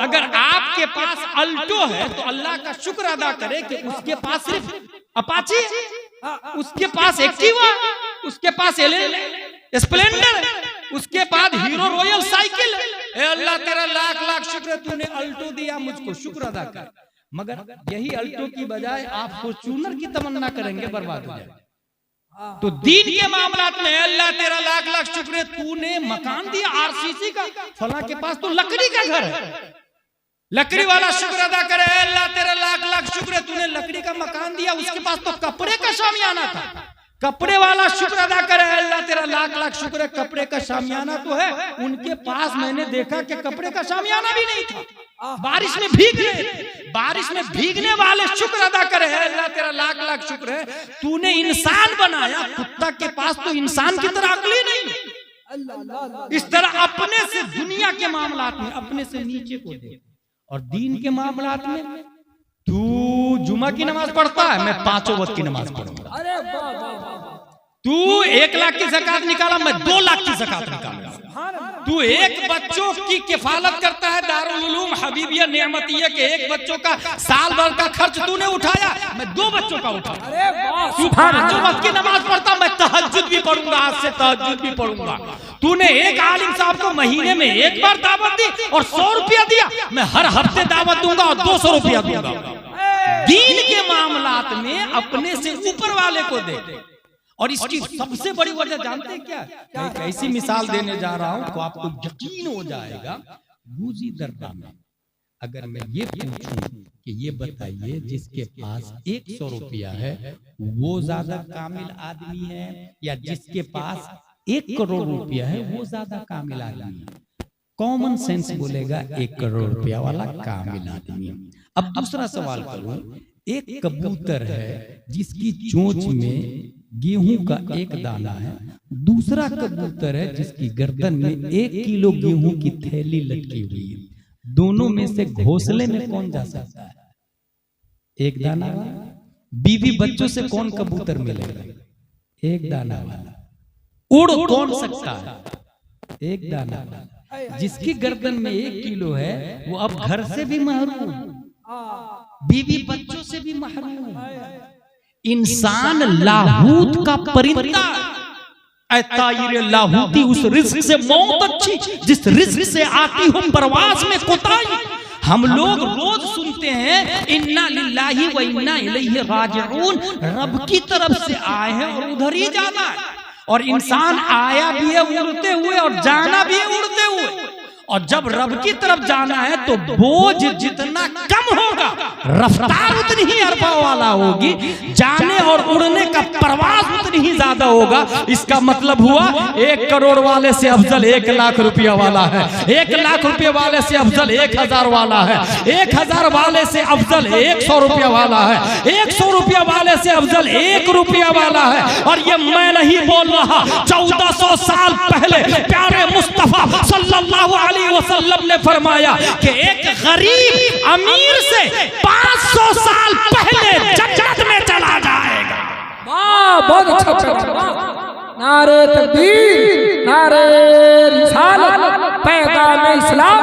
अगर आपके पास अल्टो है तो अल्लाह का शुक्र अदा करे कि उसके पास सिर्फ अपाची, उसके पास एक्टिवा, उसके पास स्प्लेंडर, उसके बाद हीरो रॉयल साइकिल। अल्लाह तेरा लाख लाख शुक्र तूने अल्टो दिया, मुझको शुक्र अदा कर। मगर यही अल्टो की बजाय आप फॉर्च्यूनर की तमन्ना करेंगे, बर्बाद हो जाए। तो दीन के मामलात में अल्लाह तेरा लाख लाख शुक्र तूने मकान दिया आरसीसी का, फला के पास तो लकड़ी का घर है, लकड़ी वाला शुक्र अदा करे। अल्लाह तेरा लाख लाख शुक्र तूने लकड़ी का मकान दिया, उसके पास तो कपड़े का शामियाना था, कपड़े वाला शुक्र अदा करे। अल्लाह तेरा लाख लाख शुक्र कपड़े का शामियाना तो है, उनके पास मैंने देखा कि कपड़े का शामियाना भी नहीं था, बारिश में भीग रहे, बारिश में भीगने वाले शुक्र अदा करे। अल्लाह तेरा लाख लाख शुक्र है तूने इंसान बनाया, कुत्ता के पास तो इंसान की तरह अक्ल ही नहीं, इस तरह अपने से दुनिया के मामलात में अपने से नीचे को देख, और दीन के मामलात में तू जुमा की नमाज पढ़ता है, मैं 5 वक्त की नमाज पढ़ूंगा। तू 1 लाख की ज़कात निकाला, मैं 2 लाख की ज़कात निकालूंगा। तू 1 बच्चों की किफालत करता है दारुल उलूम हबीबिया नेमतिया के 1 बच्चों का साल भर का खर्च तूने उठाया, मैं 2 बच्चों का उठाऊंगा। तू 5 वक्त की नमाज पढ़ता, मैं तहज्जुद भी पढ़ूंगा, आज से तहज्जुद भी पढ़ूंगा। तूने एक आलिम साहब को महीने में 1 बार दावत दी और 100 रुपया दिया, मैं हर हफ्ते दावत दूंगा और 200 रुपया दूंगा। दीन के मामलात में अपने से ऊपर वाले को दे। और इसकी सबसे बड़ी वजह जानते हैं क्या? मैं एक ऐसी मिसाल देने जा रहा हूं तो आपको यकीन हो जाएगा। गुजी दरगाह में अगर मैं ये पूछूं कि ये बताइए जिसके पास 100 रुपया है वो ज्यादा कामिल आदमी है या जिसके पास 1 करोड़ रुपया है वो ज्यादा कामिल आदमी है? कॉमन सेंस बोलेगा 1 करोड़ रुपया वाला कामिल आदमी। अब दूसरा सवाल करूं, एक कबूतर है जिसकी चोंच में गेहूं का 1 दाना है, दूसरा कबूतर है जिसकी गर्दन में 1 किलो गेहूं की थैली लटकी हुई है, दोनों में से घोंसले में कौन जा सकता है? 1 दाना वाला। बीवी बच्चों से कौन कबूतर मिलेगा? 1 दाना वाला। उड़ कौन सकता है? 1 दाना वाला। जिसकी गर्दन में 1 किलो है वो अब घर से भी महरूम, बीवी बच्चों से भी महरूम। इंसान लाहूत का परिंदा, लाहूती उस रिस्क से मौत अच्छी जिस रिस्क से आती हो परवाज में कोताही। हम लोग रोज सुनते हैं इन्ना लिल्लाही व इन्ना इलैहि राजिऊन, रब की तरफ से आए हैं और उधर ही जाना है। और इंसान आया भी है उड़ते हुए और जाना भी है उड़ते हुए, और जब रब की तरफ जाना है तो बोझ जितना कम होगा रफ्तार उतनी ही अरबा वाला होगी, जाने और उड़ने का परवाज उतनी ही ज्यादा होगा। इसका मतलब हुआ 1 करोड़ वाले से अफजल 1 लाख रुपया वाला है, 1 लाख रुपये वाले से अफजल 1000 वाला है, 1000 वाले से अफजल 100 रुपया वाला है, 100 रुपया वाले से अफजल 1 रुपया वाला है। और ये मैं नहीं बोल रहा, 1400 साल पहले प्यारे मुस्तफा सल्लल्लाहु अलैहि वसल्लम ने फरमाया कि एक गरीब अमीर से 500 साल पहले जन्नत में चला जाएगा। वाह, बहुत अच्छा। नारे तकबीर, नारे रिसालत, पैगाम इस्लाम।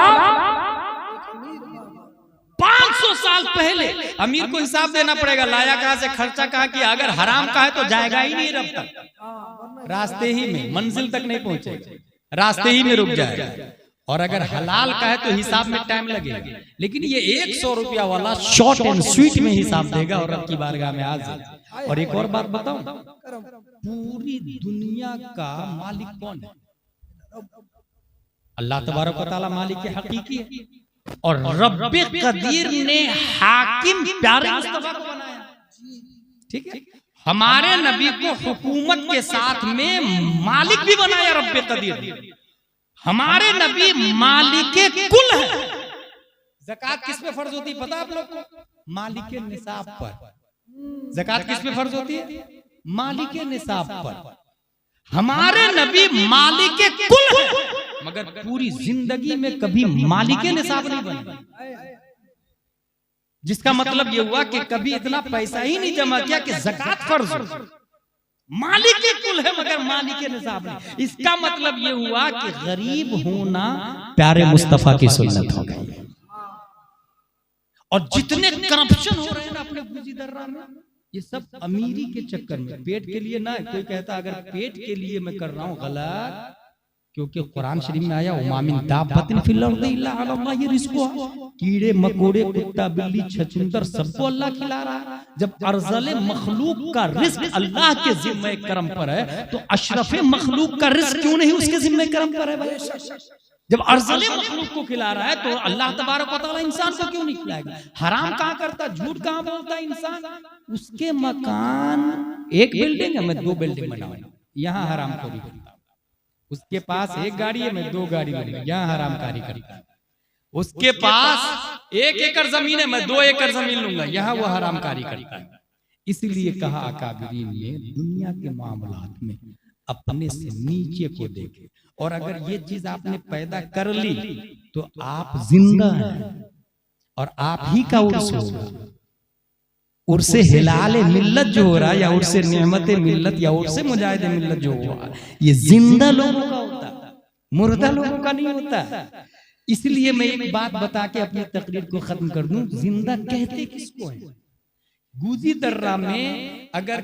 500 साल पहले अमीर को हिसाब देना पड़ेगा, लाया कहां से, खर्चा कहां किया। अगर हराम का है तो जाएगा ही नहीं रब तक, रास्ते ही में, मंजिल तक नहीं पहुंचेगा, रास्ते ही में रुक जाएगा। और अगर हलाल का है तो हिसाब में टाइम लगेगा, लेकिन ये 100 रुपया वाला शॉर्ट एंड स्वीट में हिसाब देगा और रब की बारगाह में हाजिर। और एक और बात बताऊं, पूरी दुनिया का मालिक कौन है? अल्लाह तबारक व तआला मालिक हकीकी है। और रब्बे कदीर ने हाकिम प्यारे मुस्तफा को बनाया, ठीक है। हमारे नबी को हुकूमत के साथ में मालिक भी बनाया रब्बे कदीर। हमारे नबी मालिके कुल है। ज़कात किस पे फर्ज होती है पता आप लोग को? मालिके निसाब पर। ज़कात किस पे फर्ज होती है? मालिके निसाब पर। हमारे नबी मालिके कुल है, मगर पूरी जिंदगी में कभी मालिके निसाब नहीं बने। जिसका मतलब ये हुआ कि कभी इतना पैसा ही नहीं जमा किया कि ज़कात फर्ज हो। मालिक कुल है मगर मालिक निसाब नहीं। इसका मतलब ये हुआ कि गरीब होना प्यारे मुस्तफा की सुन्नत हो गई। और जितने करप्शन हो रहे हैं ना अपने गुजी दर्रा में, ये सब अमीरी के चक्कर में, पेट के लिए ना। कोई कहता अगर पेट के लिए मैं कर रहा हूं, गलत। क्योंकि कुरान शरीफ में आया उमामिन दाब्बतिन फिल अर्दि इल्ला अल्लाह रिज़्क़ुहा, कीड़े मकोड़े कुत्ता बिल्ली छछूंदर सबको अल्लाह खिला रहा है। जब अर्ज़ले मखलूक का रिज़्क़ अल्लाह के जिम्मे करम पर है तो अशरफे मखलूक का रिज़्क़ क्यों नहीं उसके जिम्मे करम पर है भाई? जब अर्ज़ले मखलूक को खिला रहा है तो अल्लाह तबारक व तआला इंसान को क्यों नहीं खिलाएगा? हराम कहां करता, झूठ कहां बोलता इंसान? उसके मकान 1 बिल्डिंग है, मैं 2 बिल्डिंग बनाऊंगा, यहाँ हराम खोरी करता। उसके पास 1 गाड़ी है, मैं 2 गाड़ी लूंगा, यहाँ हरामकारी करता है। उसके पास 1 एकड़ जमीन है, मैं 2 एकड़ जमीन लूंगा, यहाँ वो हरामकारी करता है। इसलिए कहा अकाबिरीन ने दुनिया के मामलात में अपने से नीचे को देखे। और अगर ये चीज आपने पैदा कर ली तो आप जिंदा हैं और आप ही का उर्स होगा। उर्से हिलाल मिल्लत जो हो रहा है, या उर्से नेमत मिल्लत, या उर्से मुजाहिद मिल्लत जो हुआ, ये जिंदा लोगों का होता है, मुर्दा लोगों का नहीं होता। इसलिए मैं एक बात बता के अपनी तकरीर को खत्म कर दूं, जिंदा कहते किसको है? गुजी दर्रा में अगर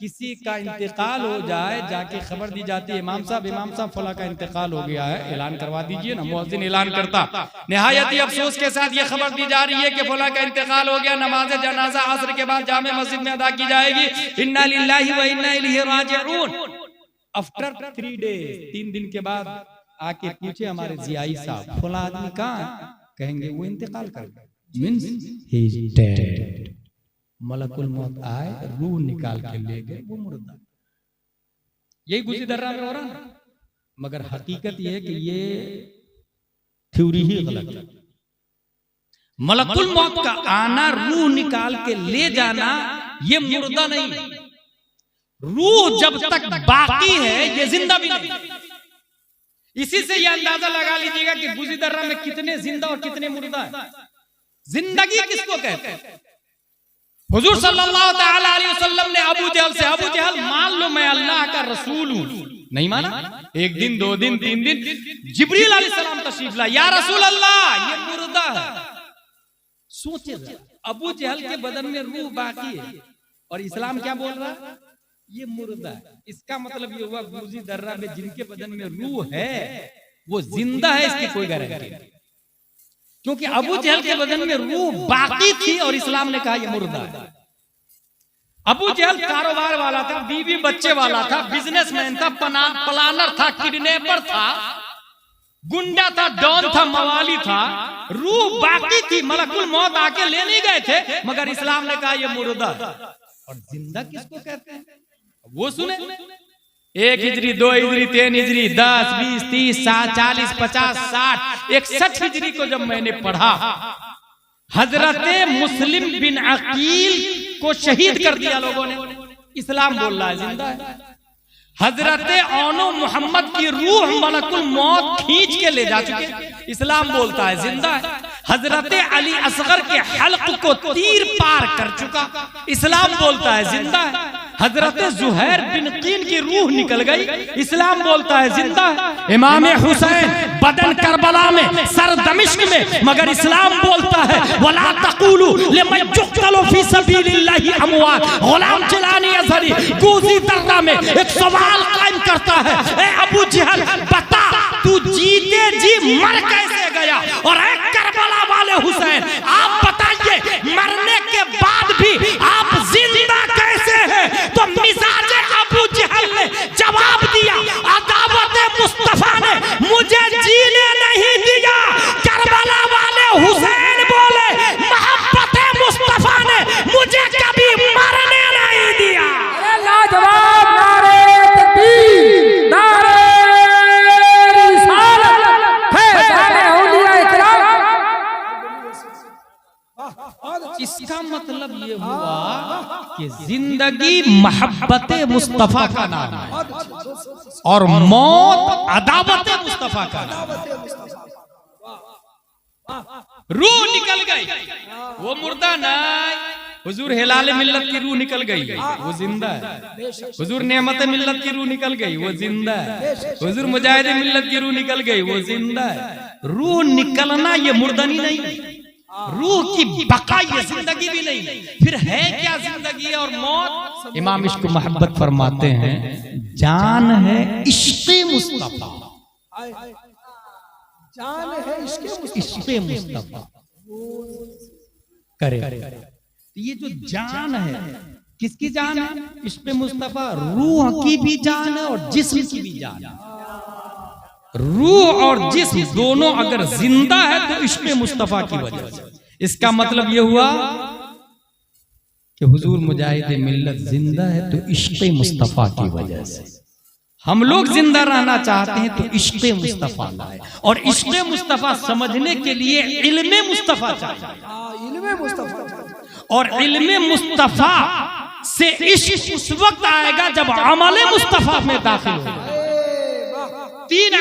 किसी का इंतकाल हो जाए, जाके खबर दी जाती है, इमाम साहब फला का इंतकाल हो गया है, ऐलान करवा दीजिए ना। मुअज्जिन ऐलान करता, निहायत ही अफसोस के साथ ये खबर दी जा रही है कि फला का इंतकाल हो गया, नमाज जनाजा असर के बाद जामे मस्जिद में अदा की जाएगी, इन्ना लिल्लाहि व इन्ना इलैहि राजिऊन। आफ्टर 3 डेज, 3 दिन के बाद आके पूछे हमारे जियाई साहब, फला आदमी कहाँ है? कहेंगे वो इंतकाल कर गया, मींस ही इज डेड। मलकुल मौत आए, रूह निकाल के ले गए, वो मुर्दा। यही गुज़ी दर्रा में हो रहा है, मगर हकीकत ये है कि ये थ्योरी ही गलत है। मलकुल मौत का आना, रूह निकाल के ले जाना, ये मुर्दा नहीं। रूह जब तक बाकी है ये जिंदा भी नहीं। इसी से ये अंदाजा लगा लीजिएगा कि गुज़ी दर्रा में कितने जिंदा और कितने मुर्दा है। जिंदगी किसको कहते हैं? हुजूर सल्लल्लाहु तआला अलैहि वसल्लम ने अबू जहल से, अबू जहल मान लो मैं अल्लाह का रसूल हूं, नहीं माना। 1 दिन 2 दिन 3 दिन जिब्रील अलैहिस्सलाम तशरीफ ला, या रसूल अल्लाह ये मुर्दा है। सोचे अबू जहल के बदन में रूह बाकी है और इस्लाम क्या बोल रहा है? ये मुर्दा है। इसका मतलब ये हुआ गुज़ी दर्रा में जिनके बदन में रूह है वो जिंदा है, इसकी कोई गारंटी नहीं, क्योंकि अबू जहल के बदन में रूह बाकी थी और इस्लाम ने कहा ये मुर्दा है। अबू जहल कारोबार वाला था, बीवी बच्चे वाला था, बिजनेसमैन था, प्लानर था, किडनैपर था, गुंडा था, डॉन था, मवाली था, रूह बाकी थी। मलकुल मौत आके ले नहीं गए थे, मगर इस्लाम ने कहा ये मुर्दा। और जिंदा किसको कहते हैं वो सुने। 1 हिजरी 2 हिजरी 3 हिजरी 10 20 30 40 50 60 61 हिजरी को जब मैंने पढ़ा, हजरत मुस्लिम बिन अकील को शहीद कर दिया लोगों ने। इस्लाम बोल रहा है जिंदा है। हजरत ओनो मोहम्मद की रूह मलकुल मौत खींच के ले जा चुके, इस्लाम बोलता है जिंदा है। हजरत अली असगर के हल्क को तीर पार कर चुका, इस्लाम बोलता है जिंदा है। हजरत जुहैर बिन कीन की रूह निकल गई, इस्लाम बोलता है जिंदा है। इमाम हुसैन बदन करबला में, सर दमिश्क में, मगर इस्लाम बोलता है वला तक़ूलू लिमन युक़्तलु फी सबीलिल्लाहि अमवात। गुलाम जिलानी अज़हरी गुज़ी दर्रा में एक सवाल कायम करता है, ए अबू जहल बता तू जीते जी मर कैसे गया? और एक करबला वाले हुसैन आप बताइए मरने के बाद भी आप जिंदा कैसे हैं? तो मिजाज अबू जहल ने जवाब दिया, अदावत मुस्तफा ने मुझे जीने नहीं दिया। करबला वाले हुसैन बोले मोहब्बत मुस्तफा ने मुझे कभी मरने नहीं दिया। लाजवाब नारे तकबीर, नारे रिसालत है, नारे औलिया इकराम। इसका मतलब ये हुआ कि जिंदगी मोहब्बत मुस्तफा का नाम है और मौत अदावत मुस्तफा का नाम है। रूह निकल गई, वो मुर्दा नहीं। हुजूर हिलाल मिल्लत की रूह निकल गई, वो जिंदा है। हुजूर नेमत मिल्लत की रूह निकल गई, वो जिंदा है। हुजूर मुजाहिद मिल्लत की रूह निकल गई, वो जिंदा है। रूह निकलना ये मुर्दनी नहीं, रूह की बका ये जिंदगी भी नहीं। फिर है क्या जिंदगी और मौत? इमाम इश्क मोहब्बत फरमाते हैं जान है इश्क़ मुस्तफा, जान है इश्क़ मुस्तफा करे। ये जो जान है किसकी जान है? इश्क़ मुस्तफा रूह की भी जान है और जिस्म की भी जान है। रूह और जिस्म दोनों अगर जिंदा है तो इश्क़ मुस्तफा की वजह से। इसका मतलब यह हुआ कि हुजूर मुजाहिद मिल्लत जिंदा है तो इश्क़ मुस्तफा की वजह से। हम लोग जिंदा रहना चाहते हैं तो इश्क़ मुस्तफा लाए, और इश्क़ मुस्तफा समझने के लिए इल्म मुस्तफा चाहिए। इल्म मुस्तफा, और इल्म मुस्तफा से इश्क़ उस वक्त आएगा जब अमल मुस्तफा में दाखिल होगा। 3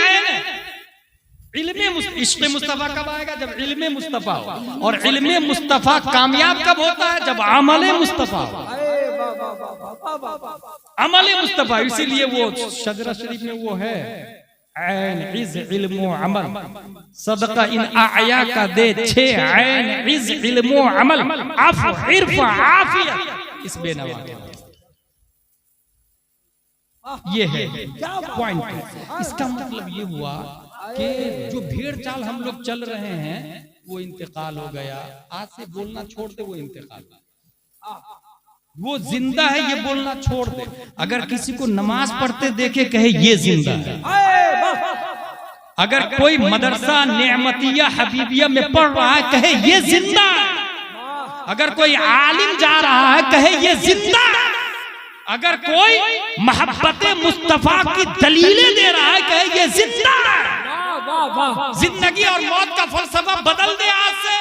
इश्क़ मुस्तफ़ा कब आएगा? जब इल्म मुस्तफ़ा हो। और इल्म मुस्तफ़ा कामयाब कब होता है? जब अमल मुस्तफ़ा हो। अमल मुस्तफ़ा, इसीलिए वो शजरा शरीफ में वो है, ऐन इज़ इल्म अमल सदका इन आया का दे छे, ऐन इज़ इल्म अमल अफ इर्फ आफियत। इस बेनवा के ये है पॉइंट। इसका मतलब ये हुआ कि जो भेड़ चाल हम लोग चल रहे हैं वो इंतकाल हो गया। आज से बोलना छोड़ दे, वो इंतकाल, वो जिंदा है ये बोलना छोड़ दे। अगर किसी को नमाज पढ़ते देखे कहे ये जिंदा है। अगर कोई मदरसा नेमतिया हबीबिया में पढ़ रहा है कहे ये जिंदा है। अगर कोई आलिम जा रहा है कहे ये जिंदा है। अगर कोई मोहब्बत मुस्तफा की दलीलें दे रहा है कहे ये जिंदा है। जिंदगी और मौत का फलसफा बदल दे आज से।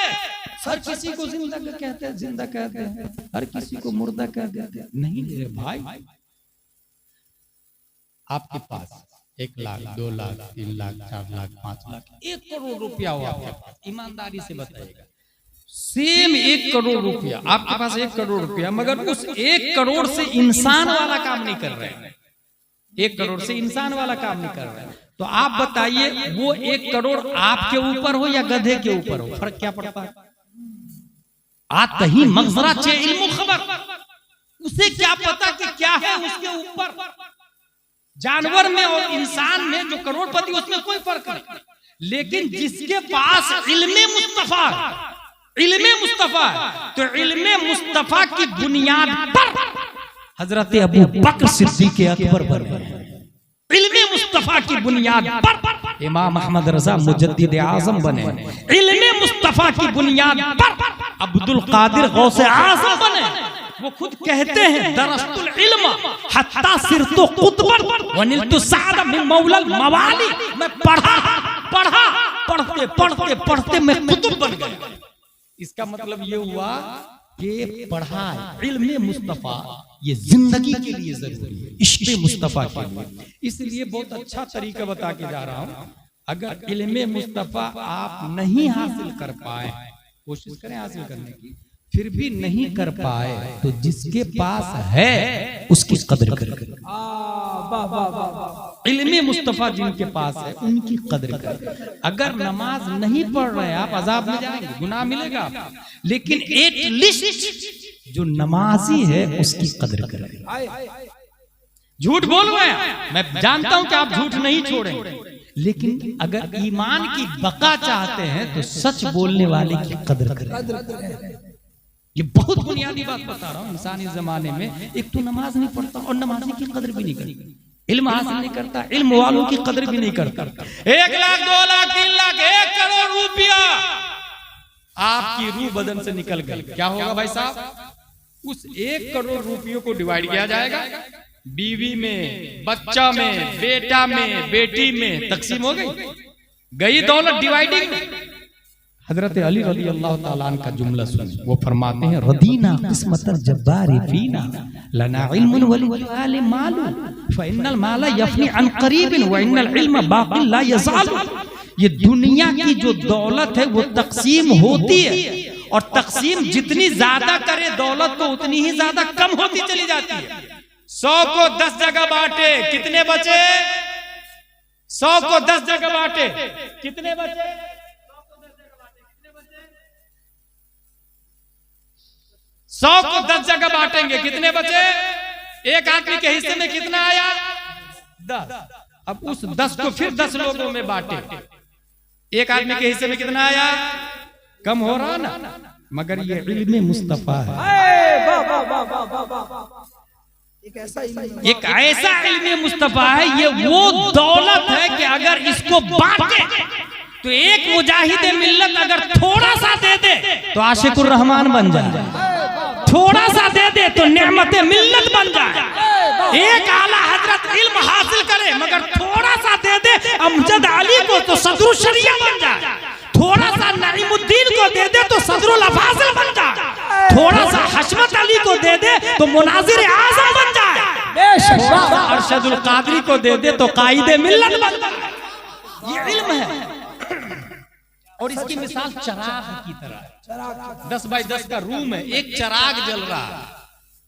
हर किसी को जिंदा कहते हैं, जिंदा कहते हैं, हर किसी को मुर्दा कह देते हैं। नहीं मेरे भाई, आपके पास 1 लाख 2 लाख 3 लाख 4 लाख 5 लाख 1 करोड़ रुपया हो आपके पास, ईमानदारी से बताइएगा, सेम 1 करोड़ रुपया आपके पास, 1 करोड़ रुपया, मगर उस 1 करोड़ से इंसान वाला काम नहीं कर रहे हैं। 1 करोड़ से इंसान वाला काम नहीं कर रहे हैं। तो आप बताइए वो 1 करोड़ आपके ऊपर हो या गधे के ऊपर हो, फर्क क्या पड़ता है? आता ही मगजरा चे इल्मु खबर, उसे क्या पता कि क्या है उसके ऊपर। जानवर में और इंसान में जो करोड़पति उसमें कोई फर्क नहीं। लेकिन जिसके पास इल्मे मुस्तफा, इल्मे मुस्तफा है, तो इल्मे मुस्तफा की बुनियाद पर हजरत अबू बकर सिद्दीक़ अकबर बने। इल्मे मुस्तफा की बुनियाद पर इमाम अहमद रजा मुजद्दिद आजम बने। इल्मे मुस्तफा की बुनियाद पर अब्दुल कादिर गौसे आजम बने। वो खुद कहते हैं दरस्तुल इल्म हत्ता सिरतु कुतबन वनिलतु साद मिन मौलल मवाली। मैं पढ़ा पढ़ते पढ़ते पढ़ते मैं कुतुब बन गया। इसका मतलब ये हुआ कि पढ़ा इल्म मुस्तफा ये जिंदगी के लिए जरूरी है, इश्क़ मुस्तफा के लिए। इसलिए बहुत अच्छा तरीका बता के जा रहा हूं। अगर इल्म मुस्तफा आप नहीं हासिल कर पाए, कोशिश करें हासिल करने की, फिर भी नहीं कर पाए तो जिसके पास है उसकी कदर करें। इल्मे मुस्तफा जिनके पास है उनकी कदर करें। अगर नमाज नहीं पढ़ रहे आप अजाब में जाएंगे, गुनाह मिलेगा आपको, लेकिन एटलीस्ट जो नमाजी है उसकी कदर करें। झूठ बोल रहे हैं, मैं जानता हूं कि आप झूठ नहीं छोड़ेंगे, लेकिन अगर ईमान की बका चाहते हैं तो सच बोलने वाले की कदर करें। ये बहुत बुनियादी बात बता रहा हूँ। इंसानी जमाने में एक तो नमाज नहीं पढ़ता और नमाजी की कदर भी नहीं करता, इल्म हासिल नहीं करता, इल्म वालों की कदर भी नहीं करता। 1 लाख 2 लाख 3 लाख 1 करोड़ रुपया आपकी रूह बदन से निकल गई, क्या होगा भाई साहब? उस 1 करोड़ रुपयों को डिवाइड किया जाएगा, बीवी में, बच्चा में, बेटा में, बेटी में तकसीम हो गई दौलत डिवाइडिंग। हजरत अली रज़ी अल्लाह ताला अन्हु का जुमला सुनिए, वो फरमाते हैं रदीना किस्मतल जब्बारी फीना लना इल्मुन वलिल मालू फइन्नल माला यफनी अन करीबिन व इन्नल इल्म बाक़िन ला यज़ालु। ये दुनिया की जो दौलत है वो तकसीम होती है, और तकसीम जितनी ज्यादा करे दौलत तो उतनी ही ज्यादा कम होती चली जाती है। 100 को 10 जगह बांटे, कितने बचे? 100 को 10 जगह बांटे, कितने बचे? 100 को 10 जगह बांटेंगे, कितने बचे? एक आदमी के हिस्से में कितना आया? 10। अब उस 10 को फिर 10 लोगों में बांटे, एक आदमी के हिस्से में कितना आया? कम हो रहा ना, मगर ये इल्म मुस्तफा है। एक ऐसा इल्म मुस्तफा है, ये वो दौलत है कि अगर इसको बांटे तो एक मुजाहिद मिल्लत अगर थोड़ा सा दे दे तो आशिकुर रहमान बन जाए, थोड़ा सा दे दे तो नेमते मिल्लत बन जाए। एक आला हजरत इल्म हासिल करे मगर थोड़ा सा दे दे अमजद अली को तो सदरुल शरिया बन जाए, थोड़ा सा नईमुद्दीन को दे दे तो सदरुल अफाजिल बन जाए, थोड़ा सा हशमत अली को दे दे तो मुनाजिर आजम बन जाए, अरशदुल कादरी को दे दे तो कायदे मिल्लत बन जाए। ये इल्म है। और इसकी मिसाल चराग की तरह 10 बाई 10 का रूम है, एक चराग जल रहा है,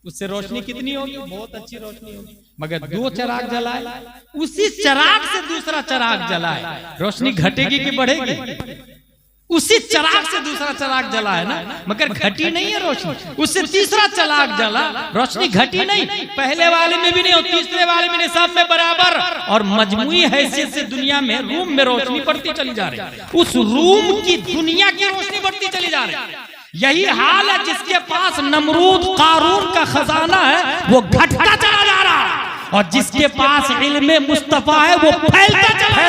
उससे रोशनी कितनी होगी? बहुत अच्छी रोशनी होगी। मगर 2 चराग जलाए, उसी चराग से दूसरा चराग जलाए, रोशनी घटेगी कि बढ़ेगी? उसी चराग से दूसरा चराग जला है ना, मगर घटी नहीं है रोशनी। उससे तीसरा चराग जला, रोशनी घटी नहीं, पहले वाले में भी नहीं और तीसरे वाले में नहीं, सब में बराबर। और मजमुई हैसियत से दुनिया में रूम में रोशनी बढ़ती चली जा रही है, उस रूम की दुनिया की रोशनी बढ़ती चली जा रही है। यही हाल है जिसके पास नमरूद कारून का खजाना है, वो घटता चला जा रहा है, और जिसके पास इल्म मुस्तफा है वो फैलता चला।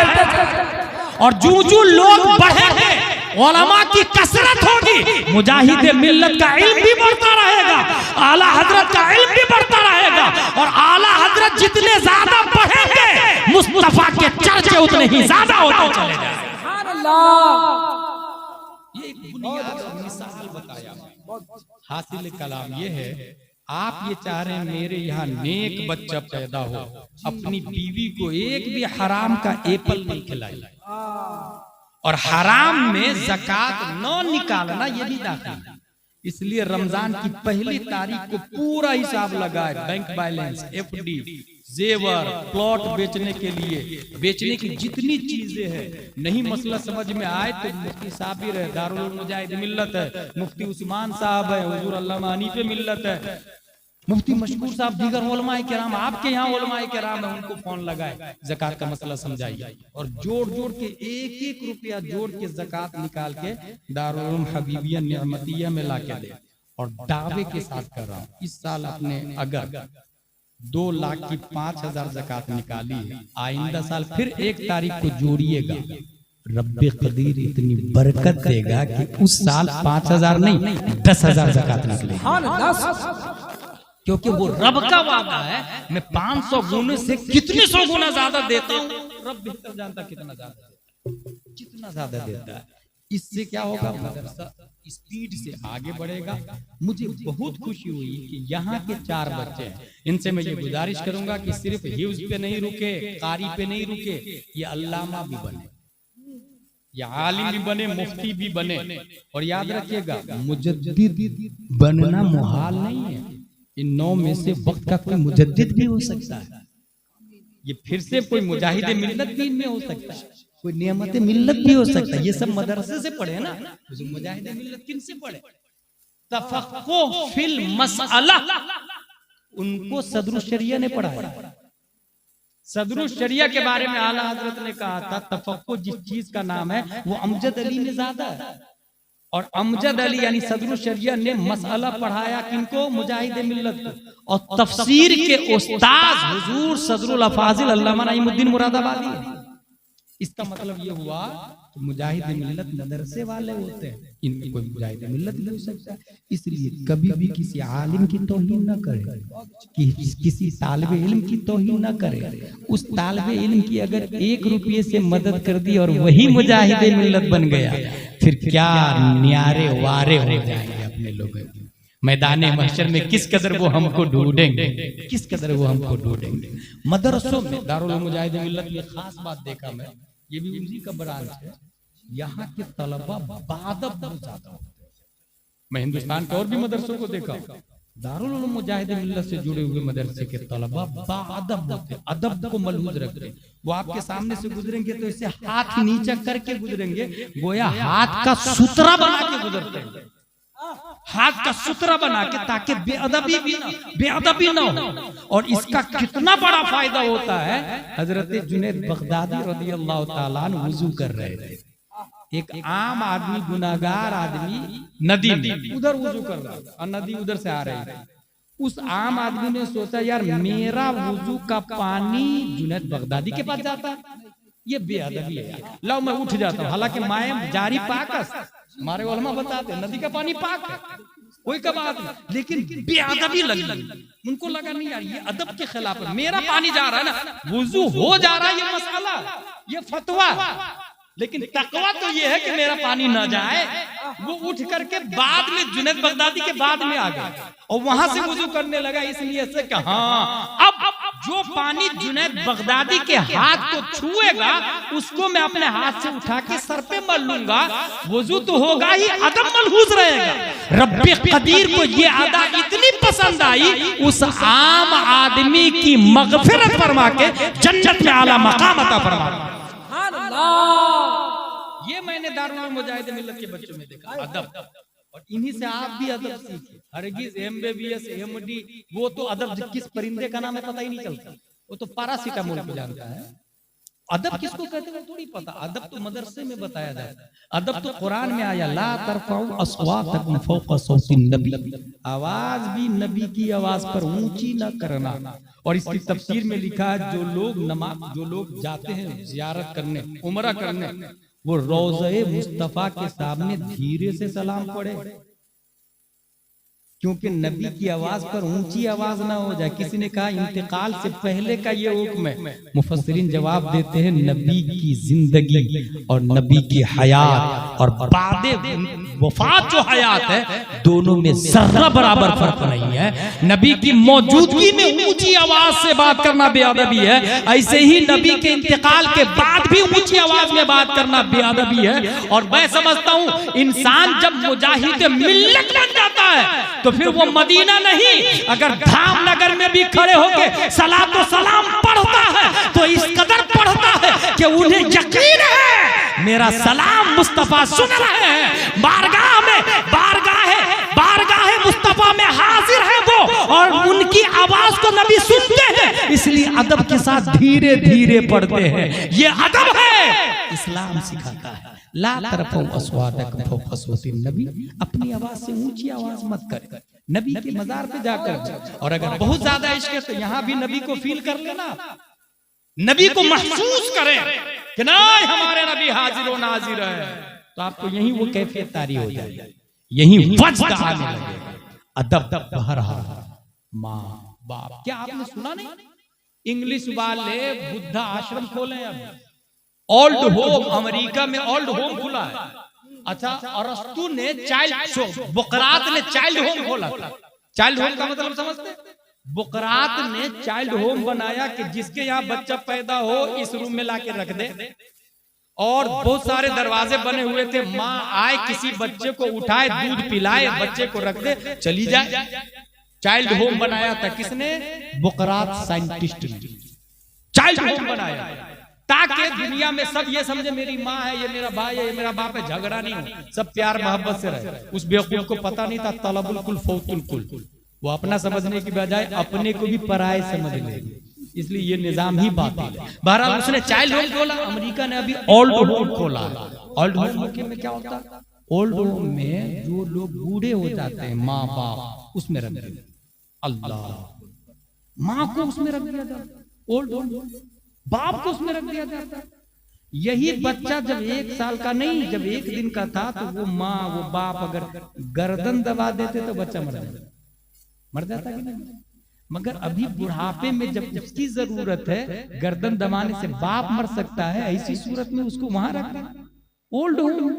और जो लोग बढ़ेंगे, उलमा की कसरत होगी, मुजाहिद मिल्लत का इल्म भी बढ़ता रहेगा, आला हजरत का इल्म भी बढ़ता रहेगा, और आला हजरत जितने ज्यादा बढ़ेंगे मुस्तफा के चर्चे उतने ही ज्यादा होते चले जाएंगे। सुभान अल्लाह। ये एक बुनियादी मिसाल बताया। हासिल कलाम ये है, आप ये चाह रहे हैं मेरे यहाँ नेक बच्चा पैदा हो, अपनी बीवी को एक भी हराम का एप्पल नहीं खिलाए, और हराम में ज़कात न निकालना ये भी दाखिल है। इसलिए रमजान की पहली तारीख को पूरा हिसाब लगाए, बैंक बैलेंस, FD, जेवर, प्लॉट बेचने के लिए, बेचने की जितनी चीजें हैं, नहीं मसला समझ में आए तो मुफ्ती साबिर है, दारुल मुजाहिद मिल्लत है, मुफ्ती उस्मान साहब है, हुजूर अल्लामा हनीफ मिल्लत है, मुफ्ती मशकूर साहब, दीगर उलमाए किराम, आपके यहाँ उलमाए किराम है, उनको फोन लगाए, ज़कात का मसला समझाइए, और जोड़ के एक रुपया जोड़ के ज़कात निकाल के दारुल उलूम हबीबिया निअमतिया में ला के दे। और दावे के साथ कर रहा हूँ, इस साल आपने अगर 2 लाख की 5,000 ज़कात निकाली है, आइंदा साल फिर 1 तारीख को जोड़िएगा, रब्बे कदीर इतनी बरकत देगा कि उस साल 5,000 नहीं 10,000 ज़कात निकलेगी, क्योंकि वो रब का वादा है। मैं 500 गुने से कितने 100 गुना ज्यादा देता हूँ, रब बेहतर जानता कितना ज्यादा देता है। इससे क्या होगा, मदरसा स्पीड से आगे बढ़ेगा। मुझे बहुत खुशी हुई कि यहाँ के 4 बच्चे हैं, इनसे मैं ये गुजारिश करूंगा कि सिर्फ हिफ्ज पे नहीं रुके, कारी पे नहीं रुके, ये अल्लामा भी बने, ये आलिम भी बने, मुफ्ती भी बने। और याद रखिएगा, मुजद्दिद बनना मुहाल नहीं है। इन 9 में से वक्त का कोई मुजद्दिद भी हो सकता है, ये फिर से कोई मुजाहिद मिल्लत भी इनमें हो सकता है, कोई नियमत मिल्लत भी हो सकता है। ये सब मदरसे से पढ़े ना, मुजाहिद मिल्लत किन से पढ़े? तफक्कुह फिल मसअला, उनको सदरुश शरिया ने पढ़ाया। सदरुश शरिया के बारे में आला हजरत ने कहा था, तफक्कुह जिस चीज का नाम है वो अमजद अली ने ज्यादा है, और अमजद अली यानी सदरुश शरिया ने मसअला पढ़ाया किनको? मुजाहिद मिल्लत को। और तफसीर के उस्ताद हुजूर सदरुल अफाजिल अल्लामा नईमुद्दीन मुरादाबादी। इसका मतलब ये हुआ कि मुजाहिद मिल्लत मदरसे वाले होते हैं, इनमें कोई मुजाहिद मिल्लत नहीं हो सकता। इसलिए कभी भी किसी आलिम की तौहीन न करे, किसी तालिब इल्म की तौहीन न करे। उस तालिब इल्म की अगर 1 रुपये से मदद कर दी और वही मुजाहिद मिल्लत बन गया, फिर क्या न्यारे वारे हो जाएंगे अपने लोगों के मैदाने महशर में। किस कदर वो हमको ढूंढेंगे, किस कदर वो हमको ढूंढेंगे। मदरसों में दारुल मुजाहिद मिल्लत में खास बात देखा मैं, ये भी उन्हीं का ब्रांच है, यहाँ के तलबा बाअदब बहुत ज्यादा होते हैं। मैं हिंदुस्तान के और भी मदरसों को देखा, दारुल उलूम मुजाहिद मिल्लत से जुड़े हुए मदरसे के तलबा बाअदब होते हैं, अदब को मलहूज रखते हैं। वो आपके सामने से गुजरेंगे तो इसे हाथ नीचा करके गुजरेंगे, गोया हाथ का सुतरा बना के गुजरते हैं, हाथ का सुतरा बना के, ताकि बेअदबी ना हो। और इसका कितना बड़ा फायदा होता है, हजरत जुनैद बगदादी रज़ियल्लाहु ताला अन्हु वुजू कर रहे थे, एक आम आदमी, गुनाहगार आदमी नदी में उधर वुजू कर रहा था और नदी उधर से आ रही थी। उस आम आदमी ने सोचा, यार मेरा वुजू का पानी जुनैद बगदादी के पास जाता है, ये बेअदबी है, लो मैं उठ जाता हूँ। हालांकि माए जारी पाकस, हमारे उलमा बताते हैं नदी का पानी पाक है, कोई का बात नहीं, लेकिन बेअदबी लगी उनको। लगा नहीं यार ये अदब के खिलाफ है, मेरा पानी जा रहा है ना, वुजू हो जा रहा है, ये मसला, ये फतवा, लेकिन तकवा तो ये है कि मेरा पानी ना जाए। वो उठ करके बाद में जुनैद बगदादी के बाद में आ गया और वहां से वुजू करने लगा, इसलिए से कि हाँ अब जो पानी जुनैद बगदादी के हाथ को छुएगा उसको मैं अपने हाथ से उठा के सर पे मल लूंगा, वुजू तो होगा ही, अदब मलहूज रहेगा। रब्बे कदीर को ये अदा इतनी पसंद आई, उस आम आदमी की मगफिरत फरमा के जन्नत में आला मकाम अता फरमा। ये मैंने दारुल मुजाहिद मिल्लत के बच्चों में देखा, अदब। और इन्हीं से आप भी अदब सीखिए। हरगिज MBBS MD वो तो अदब किस परिंदे का नाम है पता ही नहीं चलता, वो तो पैरासीटामोल को जानता है। अदब किसको कहते हैं थोड़ी पता। अदब तो मदरसे में बताया जाता है, अदब तो कुरान में आया, ला तरफाउ अस्वातकुम फौका सौतिन नबी, आवाज भी नबी की आवाज पर ऊंची न करना। और इसकी तफसीर में लिखा है जो लोग जाते हैं जियारत करने, उमरा करने, वो रोज़े मुस्तफा के सामने धीरे से सलाम पढ़े, क्योंकि नबी की आवाज पर ऊंची आवाज ना हो जाए। किसी ने कहा इंतकाल से पहले का ये हुक्म है। मुफस्सिरीन जवाब देते हैं नबी की जिंदगी और नबी की हयात और बादे वफात जो हयात है, दोनों में जर्रा बराबर फर्क नहीं है। नबी की मौजूदगी में ऊंची आवाज से बात करना बेअदबी है, ऐसे ही नबी के इंतकाल के बाद भी ऊंची आवाज में बात करना बेअदबी है। और मैं समझता हूं इंसान जब मुजाहिद मिल्लत बन जाता है तो फिर वो मदीना नहीं, अगर धामनगर में भी खड़े होके सलात व सलाम पढ़ता है तो इस कदर पढ़ता है कि उन्हें यकीन है मेरा सलाम मुस्तफा सुन रहे हैं, बारगाह मुस्तफा में हाजिर है वो, और उनकी आवाज को नबी सुनते हैं, इसलिए अदब के साथ धीरे धीरे पढ़ते हैं। ये अदब है, इस्लाम सिखाता है। ला तरफाउ अस्वातकुम फौका सौतिन नबी, अपनी आवाज से ऊंची आवाज मत कर नबी के मजार पे जाकर। और अगर बहुत ज्यादा इश्क है तो यहाँ भी नबी को फील कर लेना, नबी को महसूस करें कि नहीं हमारे नबी हाजिर व नाजिर है, तो आपको यही वो कैफियत तारी हो जाएगी, यही वज्द आने लगेगा। अदब बहरहाल माँ बाप। क्या आपने सुना नहीं, इंग्लिश वाले बुद्धा आश्रम खोले हैं, ओल्ड होम, अमेरिका में ओल्ड होम खुला है। अच्छा, अरस्तु ने बुकरात ने चाइल्ड होम खोला। चाइल्ड होम का मतलब समझते? बुकरात ने चाइल्ड होम बनाया कि जिसके यहाँ बच्चा पैदा हो इस रूम में लाके रख दे, और बहुत सारे दरवाजे बने हुए थे, माँ आए किसी बच्चे को उठाए, दूध पिलाए, बच्चे को रख दे, चली जाए। चाइल्ड होम बनाया था किसने? बुकरात साइंटिस्ट ने चाइल्ड होम बनाया, ताकि दुनिया में सब ये समझे मेरी माँ है, ये मेरा भाई है, ये मेरा बाप है, झगड़ा नहीं हो, सब प्यार मोहब्बत से रहे। उस बेवकूफ को पता नहीं था तलबुल कुल फौतुल कुल, वो अपना समझने की बजाय अपने को भी पराये समझ ले, इसलिए ये निजाम ही बातिल है। बहरहाल उसने चाइल्ड होम खोला, अमेरिका ने अभी ओल्ड होम खोला। ओल्ड होम में क्या होता है? ओल्ड होम में जो लोग बूढ़े हो जाते हैं, माँ बाप, उसमें रख दिया, अल्लाह, माँ को उसमें रख दिया जाता, ओल्ड होम, बाप को उसमें रख दिया जाता। यही बच्चा जब 1 साल का नहीं, जब 1 दिन का था, तो वो माँ वो बाप अगर गर्दन दबा देते तो बच्चा मर जाता कि नहीं? मगर अभी बुढ़ापे में जब उसकी जरूरत है, गर्दन दबाने से बाप मर सकता है, ऐसी सूरत में उसको वहां रखना ओल्ड होम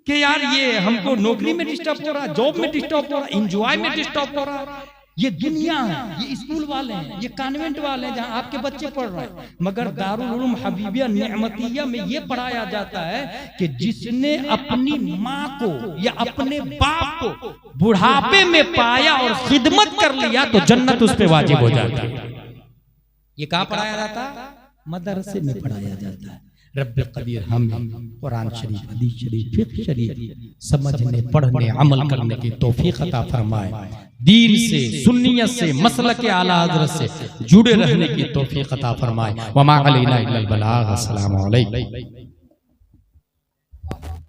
कि यार ये हमको नौकरी में डिस्टर्ब हो रहा है, जॉब में डिस्टर्ब हो रहा है, एंजॉय में डिस्टर्ब हो रहा है। ये दुनिया है, ये स्कूल वाले हैं, ये कॉन्वेंट वाले हैं जहां आपके बच्चे पढ़ रहे हैं। मगर दारुल उलूम हबीबिया नेमतिया में ये पढ़ाया जाता है कि जिसने अपनी माँ को या अपने बाप को बुढ़ापे में पाया और खिदमत कर लिया तो जन्नत उस पे वाजिब हो जाती है। ये कहाँ पढ़ाया जाता है? मदरसे में पढ़ाया जाता है। रब्बे कदीर हम कुरान शरीफ, हदीस शरीफ, फिक़्ह शरीफ समझने, पढ़ने, अमल करने की तौफीक अता फरमाए। दीन से, सुन्नियत से, मसलक आला हज़रत से जुड़े रहने की तौफीक अता फरमाए। वमा अलैना इल्लल बलाग। अस्सलामु अलैकुम।